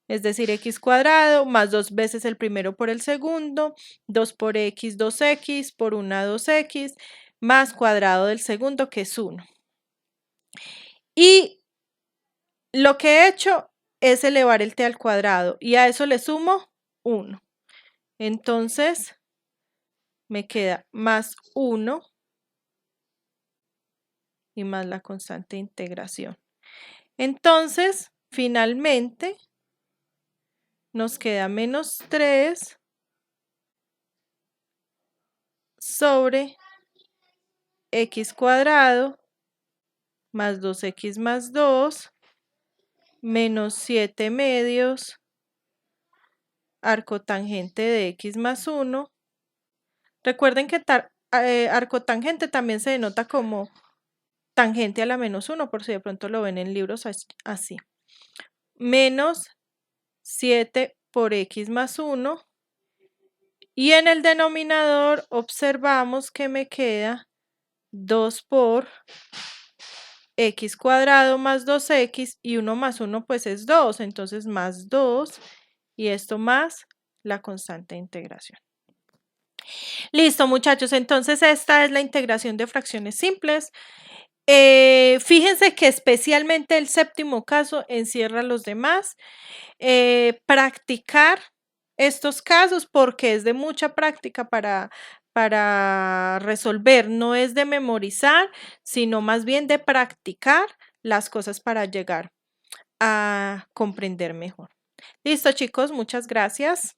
es decir, x cuadrado más 2 veces el primero por el segundo, 2 por x, 2x, por 1, 2x, más cuadrado del segundo, que es 1. Y lo que he hecho es elevar el t al cuadrado y a eso le sumo 1. Entonces, me queda más 1 y más la constante de integración. Entonces, finalmente, nos queda menos 3 sobre x cuadrado más 2x más 2 menos 7 medios arcotangente de x más 1. Recuerden que arcotangente también se denota como tangente a la menos 1, por si de pronto lo ven en libros así. Menos 7 por x más 1. Y en el denominador observamos que me queda 2 por x cuadrado más 2x y 1 más 1 pues es 2, entonces más 2 y esto más la constante de integración. Listo, muchachos, entonces esta es la integración de fracciones simples. Fíjense que especialmente el séptimo caso encierra los demás. Practicar estos casos porque es de mucha práctica para resolver, no es de memorizar, sino más bien de practicar las cosas para llegar a comprender mejor. Listo, chicos, muchas gracias.